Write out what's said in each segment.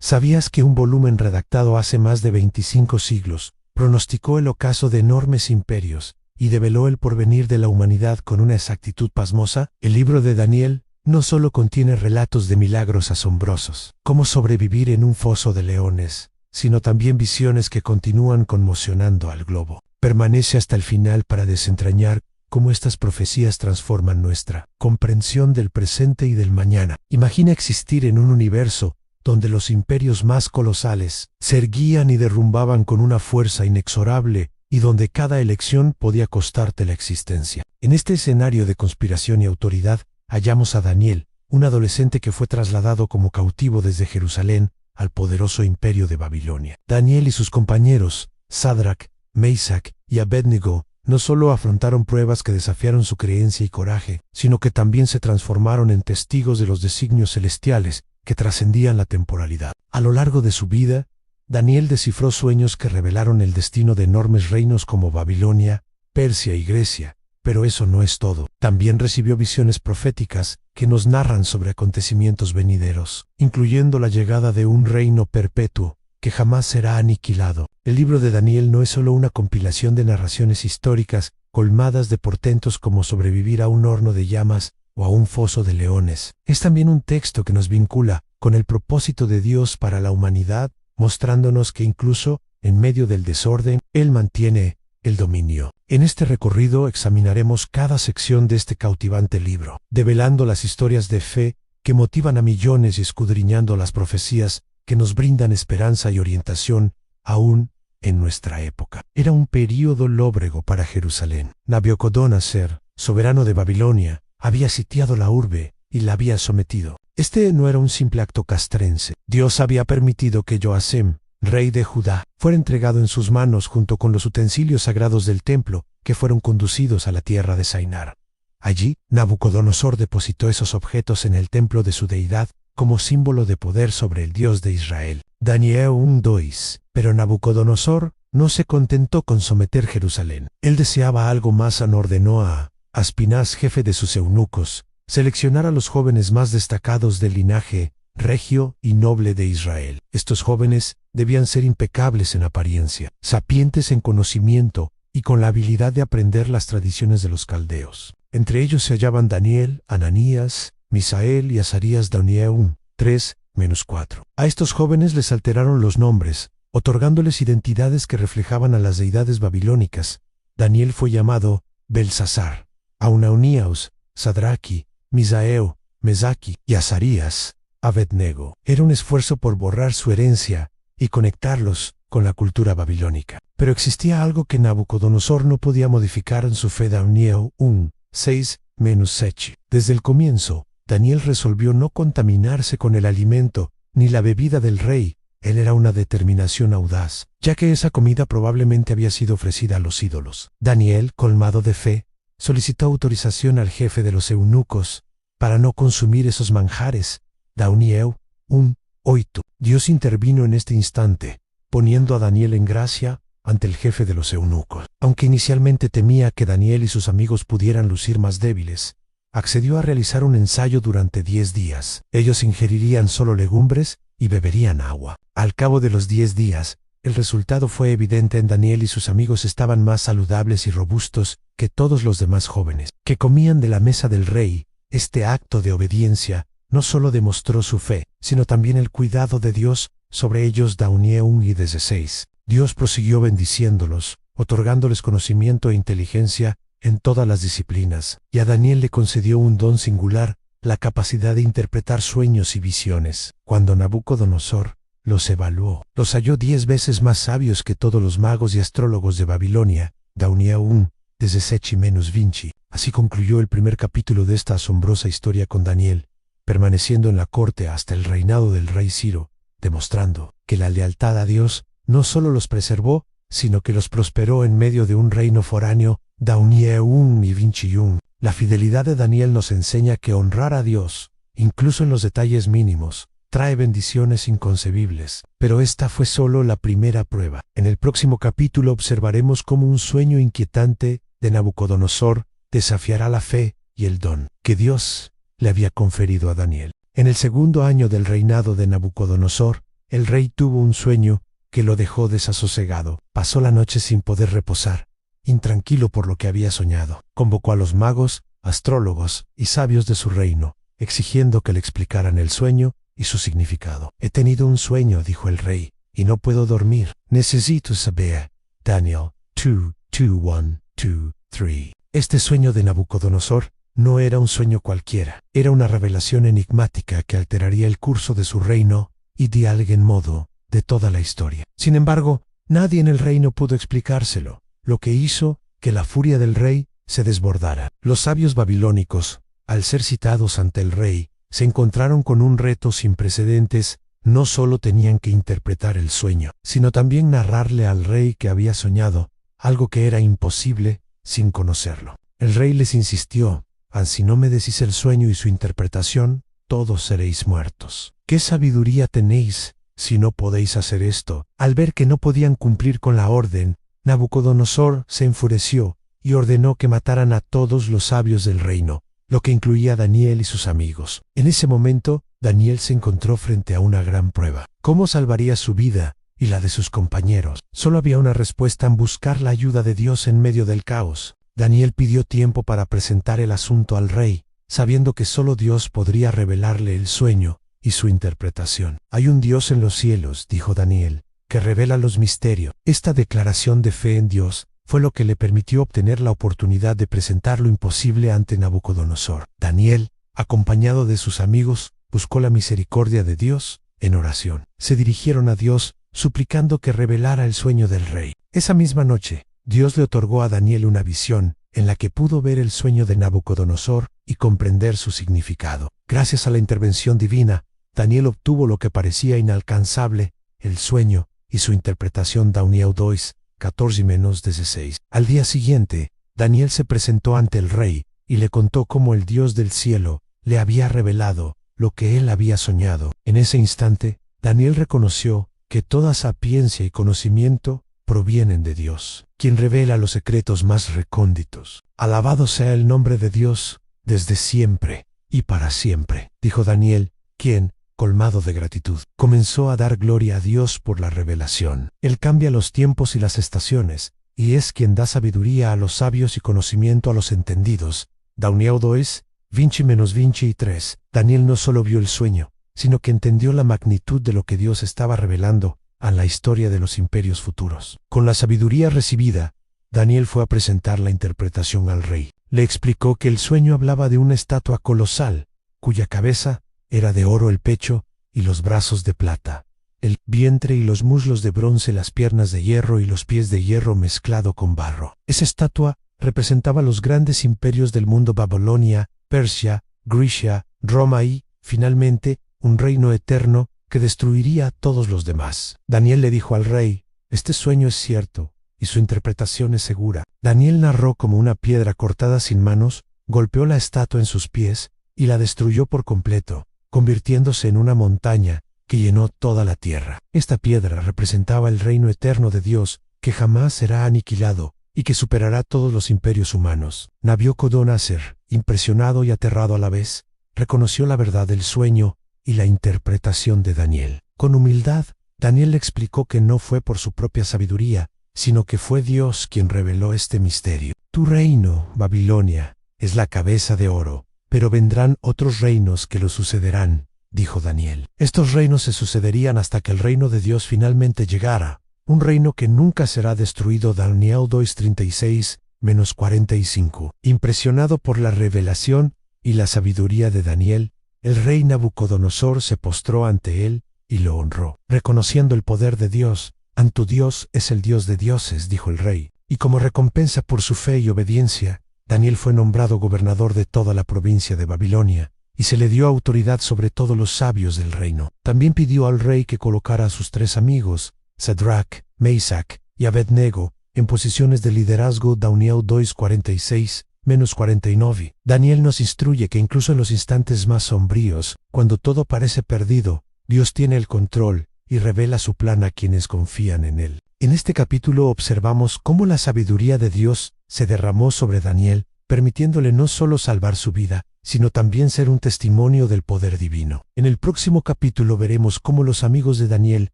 ¿Sabías que un volumen redactado hace más de 25 siglos pronosticó el ocaso de enormes imperios y develó el porvenir de la humanidad con una exactitud pasmosa? El libro de Daniel no solo contiene relatos de milagros asombrosos, como sobrevivir en un foso de leones, sino también visiones que continúan conmocionando al globo. Permanece hasta el final para desentrañar cómo estas profecías transforman nuestra comprensión del presente y del mañana. Imagina existir en un universo donde los imperios más colosales se erguían y derrumbaban con una fuerza inexorable y donde cada elección podía costarte la existencia. En este escenario de conspiración y autoridad hallamos a Daniel, un adolescente que fue trasladado como cautivo desde Jerusalén al poderoso imperio de Babilonia. Daniel y sus compañeros, Sadrach, Mesach y Abednego, no solo afrontaron pruebas que desafiaron su creencia y coraje, sino que también se transformaron en testigos de los designios celestiales que trascendían la temporalidad. A lo largo de su vida, Daniel descifró sueños que revelaron el destino de enormes reinos como Babilonia, Persia y Grecia. Pero eso no es todo. También recibió visiones proféticas que nos narran sobre acontecimientos venideros, incluyendo la llegada de un reino perpetuo que jamás será aniquilado. El libro de Daniel no es solo una compilación de narraciones históricas colmadas de portentos como sobrevivir a un horno de llamas o a un foso de leones. Es también un texto que nos vincula con el propósito de Dios para la humanidad, mostrándonos que incluso en medio del desorden, Él mantiene el dominio. En este recorrido examinaremos cada sección de este cautivante libro, develando las historias de fe que motivan a millones y escudriñando las profecías que nos brindan esperanza y orientación aún en nuestra época. Era un período lóbrego para Jerusalén. Nabucodonosor, soberano de Babilonia, había sitiado la urbe y la había sometido. Este no era un simple acto castrense. Dios había permitido que Joacim, rey de Judá, fuera entregado en sus manos junto con los utensilios sagrados del templo que fueron conducidos a la tierra de Sainar. Allí, Nabucodonosor depositó esos objetos en el templo de su deidad como símbolo de poder sobre el Dios de Israel. Daniel 1:2. Pero Nabucodonosor no se contentó con someter Jerusalén. Él deseaba algo más. Ordenó a Aspinaz, jefe de sus eunucos, seleccionar a los jóvenes más destacados del linaje regio y noble de Israel. Estos jóvenes debían ser impecables en apariencia, sapientes en conocimiento y con la habilidad de aprender las tradiciones de los caldeos. Entre ellos se hallaban Daniel, Ananías, Misael y Azarías. Daniel 3:4. A estos jóvenes les alteraron los nombres, otorgándoles identidades que reflejaban a las deidades babilónicas. Daniel fue llamado Belsasar. A Ananías, Sadraqui, Misael, Mesach y Azarías, Abednego. Era un esfuerzo por borrar su herencia y conectarlos con la cultura babilónica. Pero existía algo que Nabucodonosor no podía modificar en su fe. Daniel 1:6-7. Desde el comienzo, Daniel resolvió no contaminarse con el alimento ni la bebida del rey. Él era una determinación audaz, ya que esa comida probablemente había sido ofrecida a los ídolos. Daniel, colmado de fe, solicitó autorización al jefe de los eunucos para no consumir esos manjares. Daniel 1:8. Dios intervino en este instante, poniendo a Daniel en gracia ante el jefe de los eunucos. Aunque inicialmente temía que Daniel y sus amigos pudieran lucir más débiles, accedió a realizar un ensayo durante 10 días. Ellos ingerirían solo legumbres y beberían agua. Al cabo de los 10 días, el resultado fue evidente. Daniel y sus amigos estaban más saludables y robustos que todos los demás jóvenes, que comían de la mesa del rey. Este acto de obediencia no solo demostró su fe, sino también el cuidado de Dios sobre ellos. Daniel 1:16. Dios prosiguió bendiciéndolos, otorgándoles conocimiento e inteligencia en todas las disciplinas, y a Daniel le concedió un don singular, la capacidad de interpretar sueños y visiones. Cuando Nabucodonosor los evaluó, los halló 10 veces más sabios que todos los magos y astrólogos de Babilonia. Daniel 1:17-20. Así concluyó el primer capítulo de esta asombrosa historia con Daniel, permaneciendo en la corte hasta el reinado del rey Ciro, demostrando que la lealtad a Dios no solo los preservó, sino que los prosperó en medio de un reino foráneo. Daniel 1:21. La fidelidad de Daniel nos enseña que honrar a Dios, incluso en los detalles mínimos, trae bendiciones inconcebibles. Pero esta fue solo la primera prueba. En el próximo capítulo observaremos cómo un sueño inquietante de Nabucodonosor desafiará la fe y el don que Dios le había conferido a Daniel. En el segundo año del reinado de Nabucodonosor, el rey tuvo un sueño que lo dejó desasosegado. Pasó la noche sin poder reposar, intranquilo por lo que había soñado. Convocó a los magos, astrólogos y sabios de su reino, exigiendo que le explicaran el sueño y su significado. He tenido un sueño, dijo el rey, y no puedo dormir. Necesito saber. Daniel 2:1-2-3. Este sueño de Nabucodonosor no era un sueño cualquiera, era una revelación enigmática que alteraría el curso de su reino y de algún modo de toda la historia. Sin embargo, nadie en el reino pudo explicárselo, lo que hizo que la furia del rey se desbordara. Los sabios babilónicos, al ser citados ante el rey, se encontraron con un reto sin precedentes. No solo tenían que interpretar el sueño, sino también narrarle al rey que había soñado, algo que era imposible sin conocerlo. El rey les insistió: si no me decís el sueño y su interpretación, todos seréis muertos. ¿Qué sabiduría tenéis si no podéis hacer esto? Al ver que no podían cumplir con la orden, Nabucodonosor se enfureció y ordenó que mataran a todos los sabios del reino, lo que incluía a Daniel y sus amigos. En ese momento, Daniel se encontró frente a una gran prueba. ¿Cómo salvaría su vida y la de sus compañeros? Solo había una respuesta: en buscar la ayuda de Dios en medio del caos. Daniel pidió tiempo para presentar el asunto al rey, sabiendo que solo Dios podría revelarle el sueño y su interpretación. Hay un Dios en los cielos, dijo Daniel, que revela los misterios. Esta declaración de fe en Dios fue lo que le permitió obtener la oportunidad de presentar lo imposible ante Nabucodonosor. Daniel, acompañado de sus amigos, buscó la misericordia de Dios en oración. Se dirigieron a Dios, suplicando que revelara el sueño del rey. Esa misma noche, Dios le otorgó a Daniel una visión, en la que pudo ver el sueño de Nabucodonosor y comprender su significado. Gracias a la intervención divina, Daniel obtuvo lo que parecía inalcanzable, el sueño y su interpretación. Daniel 2:14-16. Al día siguiente, Daniel se presentó ante el rey y le contó cómo el Dios del cielo le había revelado lo que él había soñado. En ese instante, Daniel reconoció que toda sapiencia y conocimiento provienen de Dios, quien revela los secretos más recónditos. Alabado sea el nombre de Dios, desde siempre y para siempre, dijo Daniel, quien, colmado de gratitud, comenzó a dar gloria a Dios por la revelación. Él cambia los tiempos y las estaciones, y es quien da sabiduría a los sabios y conocimiento a los entendidos. Daniel 2:20-23. Daniel no solo vio el sueño, sino que entendió la magnitud de lo que Dios estaba revelando a la historia de los imperios futuros. Con la sabiduría recibida, Daniel fue a presentar la interpretación al rey. Le explicó que el sueño hablaba de una estatua colosal, cuya cabeza era de oro, el pecho y los brazos de plata, el vientre y los muslos de bronce, las piernas de hierro y los pies de hierro mezclado con barro. Esa estatua representaba los grandes imperios del mundo: Babilonia, Persia, Grecia, Roma y, finalmente, un reino eterno que destruiría a todos los demás. Daniel le dijo al rey: este sueño es cierto y su interpretación es segura. Daniel narró cómo una piedra cortada sin manos golpeó la estatua en sus pies y la destruyó por completo, convirtiéndose en una montaña que llenó toda la tierra. Esta piedra representaba el reino eterno de Dios, que jamás será aniquilado y que superará todos los imperios humanos. Nabucodonosor, impresionado y aterrado a la vez, reconoció la verdad del sueño y la interpretación de Daniel. Con humildad, Daniel le explicó que no fue por su propia sabiduría, sino que fue Dios quien reveló este misterio. Tu reino, Babilonia, es la cabeza de oro, pero vendrán otros reinos que lo sucederán, dijo Daniel. Estos reinos se sucederían hasta que el reino de Dios finalmente llegara, un reino que nunca será destruido. Daniel 2:36-45. Impresionado por la revelación y la sabiduría de Daniel, el rey Nabucodonosor se postró ante él y lo honró, reconociendo el poder de Dios. Tu Dios es el Dios de dioses, dijo el rey, y como recompensa por su fe y obediencia, Daniel fue nombrado gobernador de toda la provincia de Babilonia, y se le dio autoridad sobre todos los sabios del reino. También pidió al rey que colocara a sus 3 amigos, Sadrach, Mesach y Abednego, en posiciones de liderazgo. Daniel 2:46-49. Daniel nos instruye que incluso en los instantes más sombríos, cuando todo parece perdido, Dios tiene el control y revela su plan a quienes confían en él. En este capítulo observamos cómo la sabiduría de Dios se derramó sobre Daniel, permitiéndole no solo salvar su vida, sino también ser un testimonio del poder divino. En el próximo capítulo veremos cómo los amigos de Daniel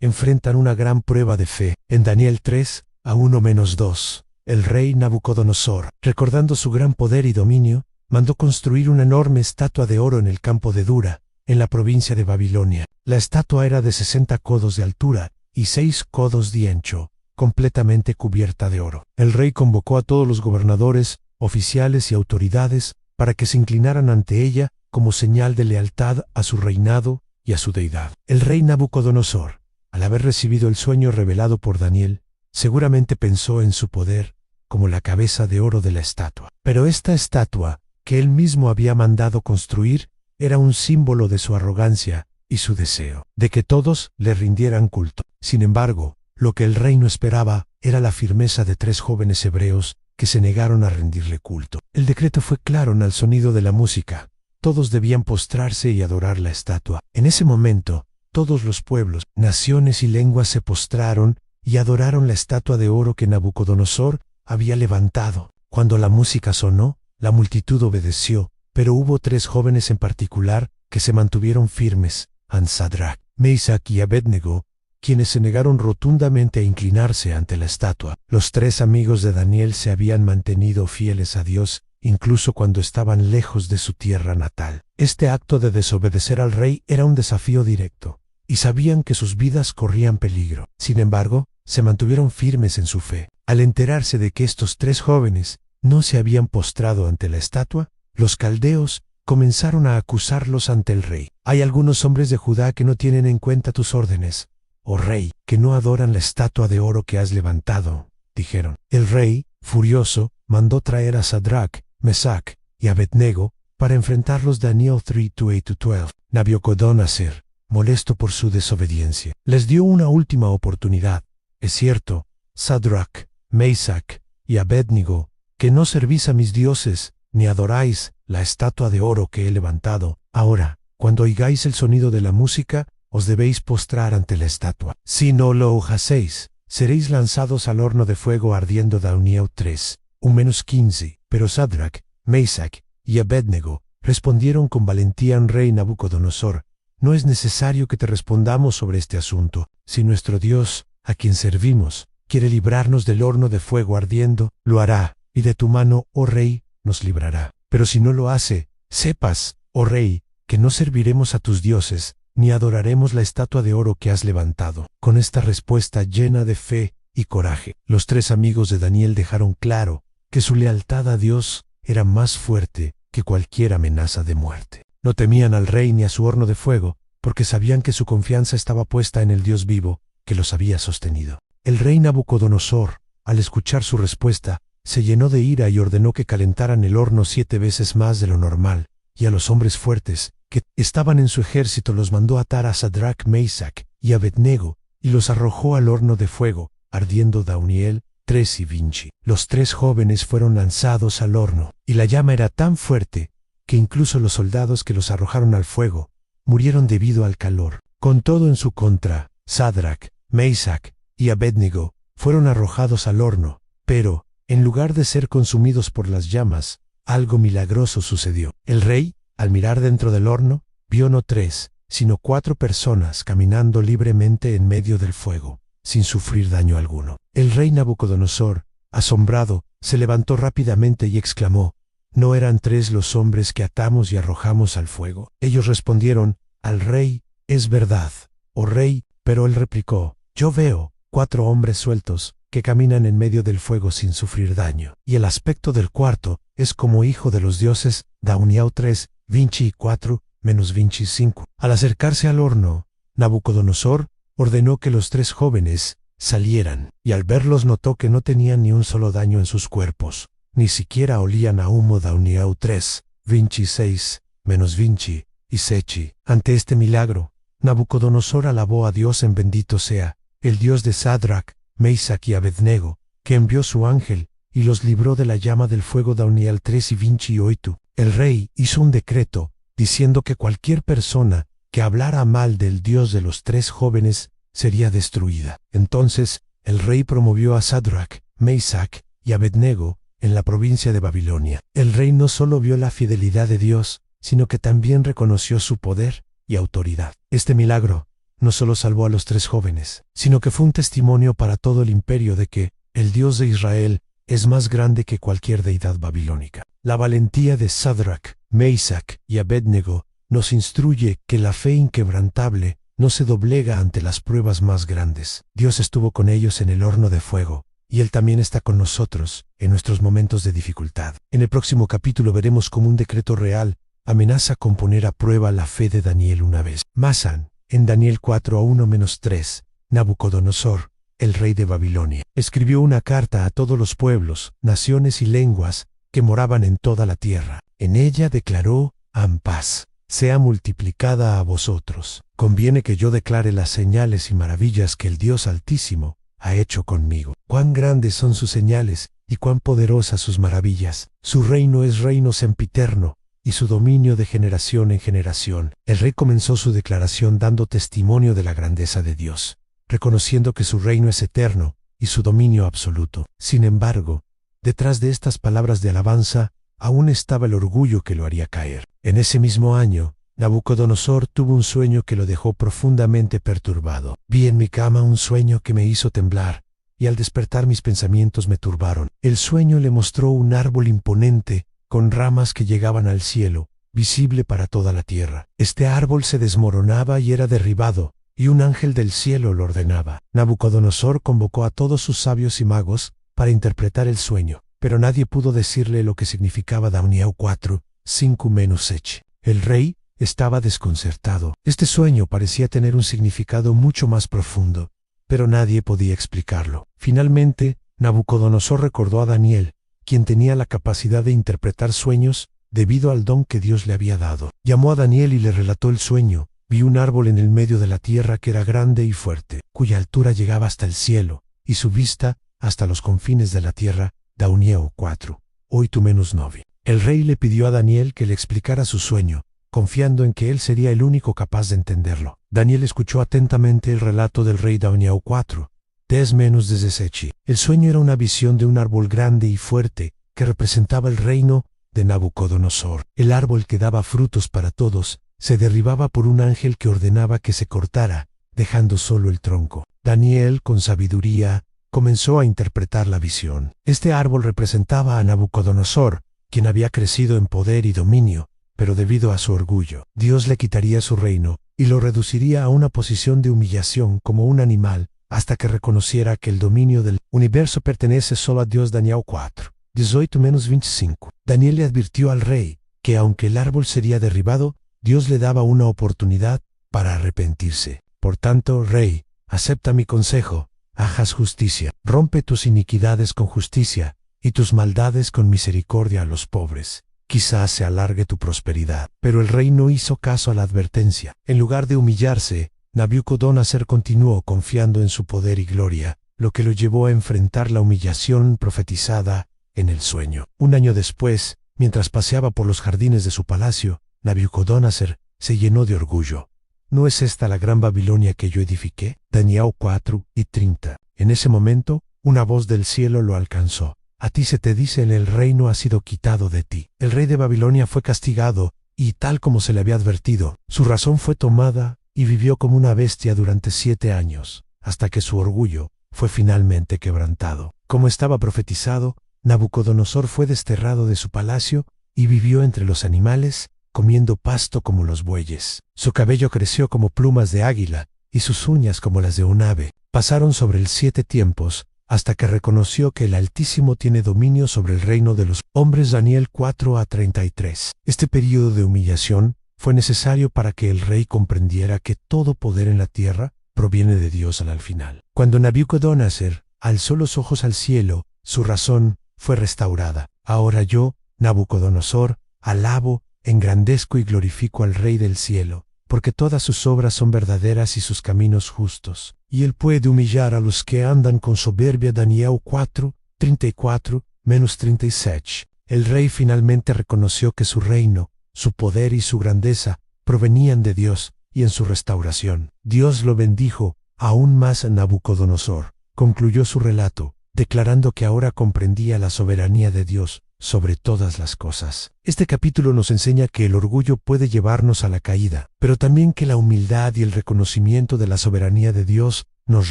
enfrentan una gran prueba de fe. En Daniel 3, a 1-2, el rey Nabucodonosor, recordando su gran poder y dominio, mandó construir una enorme estatua de oro en el campo de Dura, en la provincia de Babilonia. La estatua era de 60 codos de altura y 6 codos de ancho, completamente cubierta de oro. El rey convocó a todos los gobernadores, oficiales y autoridades para que se inclinaran ante ella como señal de lealtad a su reinado y a su deidad. El rey Nabucodonosor, al haber recibido el sueño revelado por Daniel, seguramente pensó en su poder como la cabeza de oro de la estatua. Pero esta estatua, que él mismo había mandado construir, era un símbolo de su arrogancia y su deseo de que todos le rindieran culto. Sin embargo, lo que el rey no esperaba era la firmeza de 3 jóvenes hebreos que se negaron a rendirle culto. El decreto fue claro al sonido de la música. Todos debían postrarse y adorar la estatua. En ese momento, todos los pueblos, naciones y lenguas se postraron y adoraron la estatua de oro que Nabucodonosor había levantado. Cuando la música sonó, la multitud obedeció, pero hubo 3 jóvenes en particular que se mantuvieron firmes, Sadrach, Mesach y Abednego, quienes se negaron rotundamente a inclinarse ante la estatua. Los 3 amigos de Daniel se habían mantenido fieles a Dios, incluso cuando estaban lejos de su tierra natal. Este acto de desobedecer al rey era un desafío directo, y sabían que sus vidas corrían peligro. Sin embargo, se mantuvieron firmes en su fe. Al enterarse de que estos 3 jóvenes no se habían postrado ante la estatua, los caldeos comenzaron a acusarlos ante el rey. Hay algunos hombres de Judá que no tienen en cuenta tus órdenes, oh rey, que no adoran la estatua de oro que has levantado, dijeron. El rey, furioso, mandó traer a Sadrach, Mesach y Abednego para enfrentarlos. Daniel 3:8-12. Nabucodonosor, molesto por su desobediencia, les dio una última oportunidad. Es cierto, Sadrach, Mesach y Abednego, que no servís a mis dioses, ni adoráis la estatua de oro que he levantado. Ahora, cuando oigáis el sonido de la música, os debéis postrar ante la estatua. Si no lo hacéis, seréis lanzados al horno de fuego ardiendo. Daniel 3:1-15. Pero Sadrach, Mesach y Abednego respondieron con valentía al rey Nabucodonosor: no es necesario que te respondamos sobre este asunto. Si nuestro Dios, a quien servimos, quiere librarnos del horno de fuego ardiendo, lo hará, y de tu mano, oh rey, nos librará. Pero si no lo hace, sepas, oh rey, que no serviremos a tus dioses, ni adoraremos la estatua de oro que has levantado. Con esta respuesta llena de fe y coraje, los 3 amigos de Daniel dejaron claro que su lealtad a Dios era más fuerte que cualquier amenaza de muerte. No temían al rey ni a su horno de fuego, porque sabían que su confianza estaba puesta en el Dios vivo que los había sostenido. El rey Nabucodonosor, al escuchar su respuesta, se llenó de ira y ordenó que calentaran el horno 7 veces más de lo normal, y a los hombres fuertes que estaban en su ejército los mandó atar a Sadrach, Mesach y Abednego, y los arrojó al horno de fuego, ardiendo. Daniel 3:20. Los 3 jóvenes fueron lanzados al horno, y la llama era tan fuerte que incluso los soldados que los arrojaron al fuego murieron debido al calor. Con todo en su contra, Sadrach, Mesach y Abednego fueron arrojados al horno, pero, en lugar de ser consumidos por las llamas, algo milagroso sucedió. El rey, al mirar dentro del horno, vio no 3, sino 4 personas caminando libremente en medio del fuego, sin sufrir daño alguno. El rey Nabucodonosor, asombrado, se levantó rápidamente y exclamó: ¿no eran 3 los hombres que atamos y arrojamos al fuego? Ellos respondieron al rey: es verdad, oh rey, pero él replicó: yo veo 4 hombres sueltos que caminan en medio del fuego sin sufrir daño, y el aspecto del cuarto es como hijo de los dioses. Daniel 3:24-25. Al acercarse al horno, Nabucodonosor ordenó que los 3 jóvenes salieran, y al verlos notó que no tenían ni un solo daño en sus cuerpos, ni siquiera olían a humo. Daniel 3:26-20 y Sechi. Ante este milagro, Nabucodonosor alabó a Dios en bendito sea, el Dios de Sadrach, Mesach y Abednego, que envió su ángel y los libró de la llama del fuego. Daniel 3:28. El rey hizo un decreto diciendo que cualquier persona que hablara mal del Dios de los 3 jóvenes sería destruida. Entonces, el rey promovió a Sadrach, Mesach y Abednego en la provincia de Babilonia. El rey no solo vio la fidelidad de Dios, sino que también reconoció su poder y autoridad. Este milagro no solo salvó a los 3 jóvenes, sino que fue un testimonio para todo el imperio de que el Dios de Israel es más grande que cualquier deidad babilónica. La valentía de Sadrach, Mesach y Abednego nos instruye que la fe inquebrantable no se doblega ante las pruebas más grandes. Dios estuvo con ellos en el horno de fuego, y Él también está con nosotros en nuestros momentos de dificultad. En el próximo capítulo veremos cómo un decreto real amenaza con poner a prueba la fe de Daniel una vez. Masan, en Daniel 4:1-3, Nabucodonosor, el rey de Babilonia, escribió una carta a todos los pueblos, naciones y lenguas que moraban en toda la tierra. En ella declaró: paz sea multiplicada a vosotros. Conviene que yo declare las señales y maravillas que el Dios Altísimo ha hecho conmigo. Cuán grandes son sus señales y cuán poderosas sus maravillas. Su reino es reino sempiterno y su dominio de generación en generación. El rey comenzó su declaración dando testimonio de la grandeza de Dios, reconociendo que su reino es eterno y su dominio absoluto. Sin embargo, detrás de estas palabras de alabanza, aún estaba el orgullo que lo haría caer. En ese mismo año, Nabucodonosor tuvo un sueño que lo dejó profundamente perturbado. Vi en mi cama un sueño que me hizo temblar, y al despertar mis pensamientos me turbaron. El sueño le mostró un árbol imponente, con ramas que llegaban al cielo, visible para toda la tierra. Este árbol se desmoronaba y era derribado, y un ángel del cielo lo ordenaba. Nabucodonosor convocó a todos sus sabios y magos para interpretar el sueño, pero nadie pudo decirle lo que significaba Daniel 4:5-7. El rey estaba desconcertado. Este sueño parecía tener un significado mucho más profundo, pero nadie podía explicarlo. Finalmente, Nabucodonosor recordó a Daniel, quien tenía la capacidad de interpretar sueños debido al don que Dios le había dado. Llamó a Daniel y le relató el sueño. Vi un árbol en el medio de la tierra que era grande y fuerte, cuya altura llegaba hasta el cielo, y su vista hasta los confines de la tierra. Daniel 4:8-9. El rey le pidió a Daniel que le explicara su sueño, confiando en que él sería el único capaz de entenderlo. Daniel escuchó atentamente el relato del rey Daniel 4:10-17. El sueño era una visión de un árbol grande y fuerte que representaba el reino de Nabucodonosor. El árbol que daba frutos para todos se derribaba por un ángel que ordenaba que se cortara, dejando solo el tronco. Daniel, con sabiduría, comenzó a interpretar la visión. Este árbol representaba a Nabucodonosor, quien había crecido en poder y dominio, pero debido a su orgullo, Dios le quitaría su reino y lo reduciría a una posición de humillación como un animal, hasta que reconociera que el dominio del universo pertenece solo a Dios. Daniel 4:18-25. Daniel le advirtió al rey que aunque el árbol sería derribado, Dios le daba una oportunidad para arrepentirse. Por tanto, rey, acepta mi consejo, haz justicia, rompe tus iniquidades con justicia, y tus maldades con misericordia a los pobres. Quizás se alargue tu prosperidad. Pero el rey no hizo caso a la advertencia. En lugar de humillarse, Nabucodonosor continuó confiando en su poder y gloria, lo que lo llevó a enfrentar la humillación profetizada en el sueño. Un año después, mientras paseaba por los jardines de su palacio, Nabucodonosor se llenó de orgullo. ¿No es esta la gran Babilonia que yo edifiqué? Daniel 4:30. En ese momento, una voz del cielo lo alcanzó. A ti se te dice: el reino ha sido quitado de ti. El rey de Babilonia fue castigado, y tal como se le había advertido, su razón fue tomada, y vivió como una bestia durante 7 años, hasta que su orgullo fue finalmente quebrantado. Como estaba profetizado, Nabucodonosor fue desterrado de su palacio, y vivió entre los animales, comiendo pasto como los bueyes. Su cabello creció como plumas de águila, y sus uñas como las de un ave. Pasaron sobre él 7 tiempos, hasta que reconoció que el Altísimo tiene dominio sobre el reino de los hombres. Daniel 4:33. Este período de humillación fue necesario para que el rey comprendiera que todo poder en la tierra proviene de Dios al final. Cuando Nabucodonosor alzó los ojos al cielo, su razón fue restaurada. Ahora yo, Nabucodonosor, alabo, engrandezco y glorifico al Rey del cielo, porque todas sus obras son verdaderas y sus caminos justos, y él puede humillar a los que andan con soberbia. Daniel 4:34-37. El rey finalmente reconoció que su reino, su poder y su grandeza provenían de Dios, y en su restauración, Dios lo bendijo aún más a Nabucodonosor. Concluyó su relato: declarando que ahora comprendía la soberanía de Dios sobre todas las cosas. Este capítulo nos enseña que el orgullo puede llevarnos a la caída, pero también que la humildad y el reconocimiento de la soberanía de Dios nos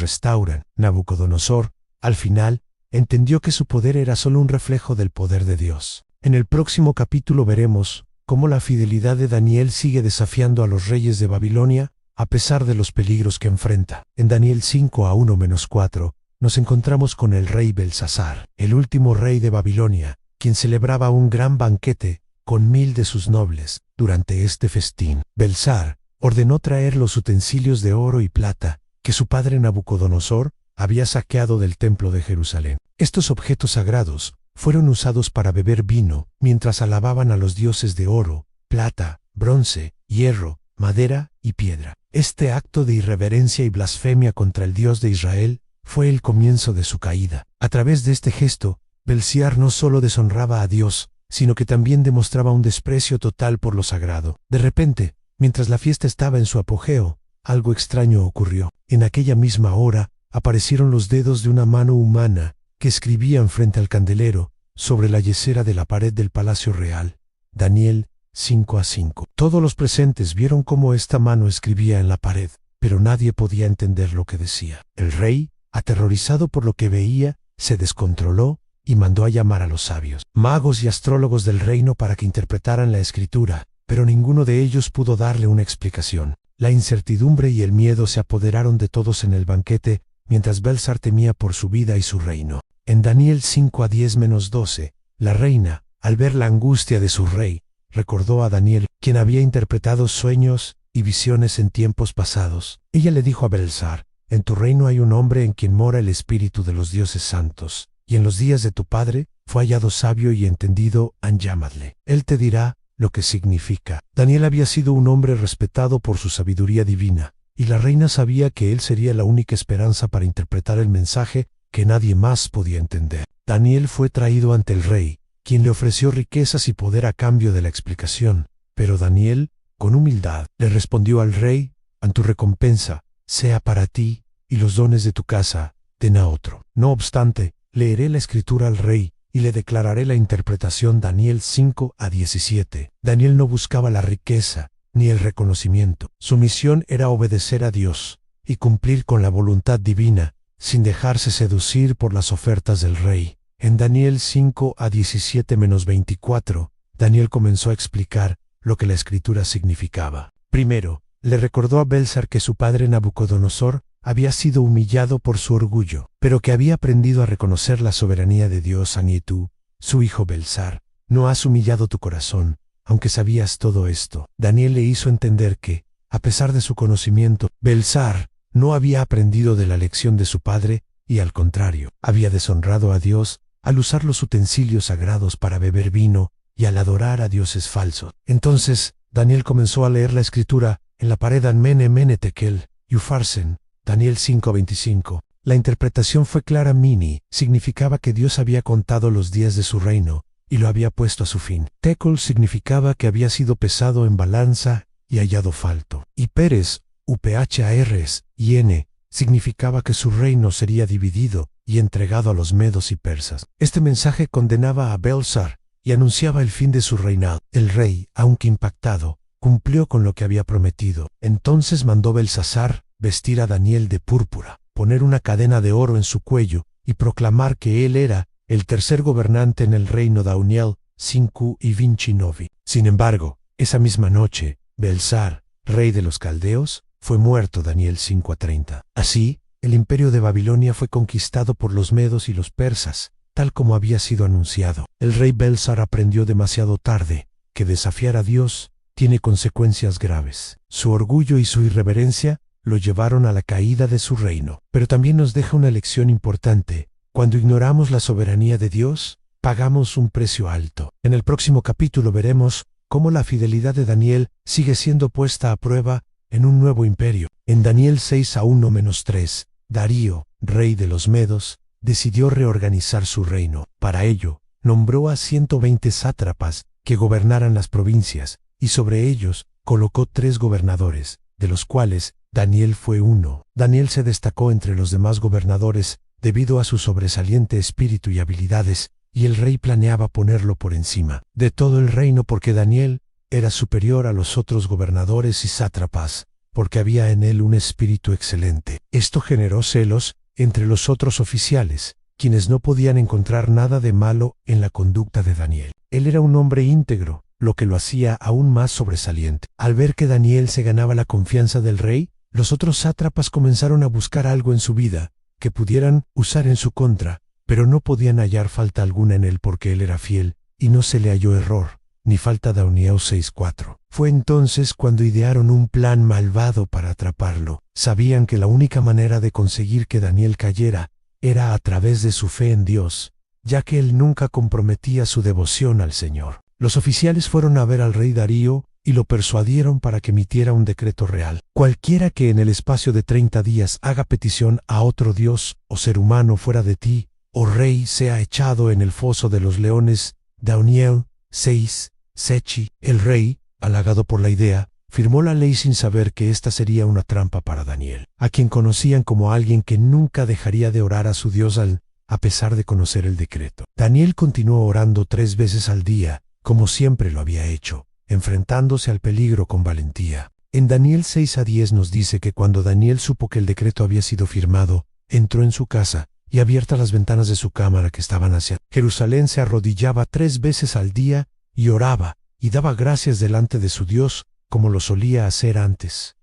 restauran. Nabucodonosor, al final, entendió que su poder era solo un reflejo del poder de Dios. En el próximo capítulo veremos cómo la fidelidad de Daniel sigue desafiando a los reyes de Babilonia a pesar de los peligros que enfrenta. En Daniel 5:1-4 nos encontramos con el rey Belsasar, el último rey de Babilonia, quien celebraba un gran banquete con 1000 de sus nobles. Durante este festín, Belsar ordenó traer los utensilios de oro y plata que su padre Nabucodonosor había saqueado del templo de Jerusalén. Estos objetos sagrados fueron usados para beber vino mientras alababan a los dioses de oro, plata, bronce, hierro, madera y piedra. Este acto de irreverencia y blasfemia contra el Dios de Israel fue el comienzo de su caída. A través de este gesto, Belsar no solo deshonraba a Dios, sino que también demostraba un desprecio total por lo sagrado. De repente, mientras la fiesta estaba en su apogeo, algo extraño ocurrió. En aquella misma hora, aparecieron los dedos de una mano humana que escribían frente al candelero sobre la yesera de la pared del palacio real. Daniel 5:5. Todos los presentes vieron cómo esta mano escribía en la pared, pero nadie podía entender lo que decía. El rey, aterrorizado por lo que veía, se descontroló y mandó a llamar a los sabios, magos y astrólogos del reino para que interpretaran la escritura, pero ninguno de ellos pudo darle una explicación. La incertidumbre y el miedo se apoderaron de todos en el banquete, mientras Belsar temía por su vida y su reino. En Daniel 5:10-12, la reina, al ver la angustia de su rey, recordó a Daniel, quien había interpretado sueños y visiones en tiempos pasados. Ella le dijo a Belsar: «En tu reino hay un hombre en quien mora el espíritu de los dioses santos, y en los días de tu padre fue hallado sabio y entendido, llamadle. Él te dirá lo que significa». Daniel había sido un hombre respetado por su sabiduría divina, y la reina sabía que él sería la única esperanza para interpretar el mensaje que nadie más podía entender. Daniel fue traído ante el rey, quien le ofreció riquezas y poder a cambio de la explicación, pero Daniel, con humildad, le respondió al rey: «En tu recompensa sea para ti, y los dones de tu casa den a otro». No obstante, leeré la escritura al rey y le declararé la interpretación. Daniel 5:17. Daniel no buscaba la riqueza ni el reconocimiento. Su misión era obedecer a Dios y cumplir con la voluntad divina, sin dejarse seducir por las ofertas del rey. En Daniel 5:17-24, Daniel comenzó a explicar lo que la escritura significaba. Primero, le recordó a Belsar que su padre Nabucodonosor había sido humillado por su orgullo, pero que había aprendido a reconocer la soberanía de Dios. Y tú, su hijo Belsar, no has humillado tu corazón, aunque sabías todo esto. Daniel le hizo entender que, a pesar de su conocimiento, Belsar no había aprendido de la lección de su padre y, al contrario, había deshonrado a Dios al usar los utensilios sagrados para beber vino y al adorar a dioses falsos. Entonces, Daniel comenzó a leer la escritura en la pared Amene Mene Tekel y Ufarsen. Daniel 5:25. La interpretación fue clara. Mini significaba que Dios había contado los días de su reino y lo había puesto a su fin. Tekel significaba que había sido pesado en balanza y hallado falto. Y Pérez, Uphars y N, significaba que su reino sería dividido y entregado a los medos y persas. Este mensaje condenaba a Belsar y anunciaba el fin de su reinado. El rey, aunque impactado, cumplió con lo que había prometido. Entonces mandó Belsasar vestir a Daniel de púrpura, poner una cadena de oro en su cuello y proclamar que él era el tercer gobernante en el reino. Daniel 5:29. Sin embargo, esa misma noche, Belsar, rey de los caldeos, fue muerto. Daniel 5:30. Así, el imperio de Babilonia fue conquistado por los medos y los persas, tal como había sido anunciado. El rey Belsar aprendió demasiado tarde que desafiar a Dios tiene consecuencias graves. Su orgullo y su irreverencia lo llevaron a la caída de su reino. Pero también nos deja una lección importante. Cuando ignoramos la soberanía de Dios, pagamos un precio alto. En el próximo capítulo veremos cómo la fidelidad de Daniel sigue siendo puesta a prueba en un nuevo imperio. En Daniel 6:1-3, Darío, rey de los Medos, decidió reorganizar su reino. Para ello, nombró a 120 sátrapas que gobernaran las provincias, y sobre ellos colocó 3 gobernadores, de los cuales Daniel fue uno. Daniel se destacó entre los demás gobernadores debido a su sobresaliente espíritu y habilidades, y el rey planeaba ponerlo por encima de todo el reino porque Daniel era superior a los otros gobernadores y sátrapas, porque había en él un espíritu excelente. Esto generó celos entre los otros oficiales, quienes no podían encontrar nada de malo en la conducta de Daniel. Él era un hombre íntegro, lo que lo hacía aún más sobresaliente. Al ver que Daniel se ganaba la confianza del rey, los otros sátrapas comenzaron a buscar algo en su vida que pudieran usar en su contra, pero no podían hallar falta alguna en él porque él era fiel, y no se le halló error, ni falta. Daniel 6:4. Fue entonces cuando idearon un plan malvado para atraparlo. Sabían que la única manera de conseguir que Daniel cayera era a través de su fe en Dios, ya que él nunca comprometía su devoción al Señor. Los oficiales fueron a ver al rey Darío y lo persuadieron para que emitiera un decreto real. Cualquiera que en el espacio de 30 días haga petición a otro dios o ser humano fuera de ti, oh rey, sea echado en el foso de los leones. Daniel 6, Sechi. El rey, halagado por la idea, firmó la ley sin saber que esta sería una trampa para Daniel, a quien conocían como alguien que nunca dejaría de orar a su Dios a pesar de conocer el decreto. Daniel continuó orando 3 veces al día, como siempre lo había hecho, enfrentándose al peligro con valentía. En Daniel 6:10 nos dice que cuando Daniel supo que el decreto había sido firmado, entró en su casa, y abiertas las ventanas de su cámara que estaban hacia Jerusalén, se arrodillaba 3 veces al día, y oraba, y daba gracias delante de su Dios, como lo solía hacer antes.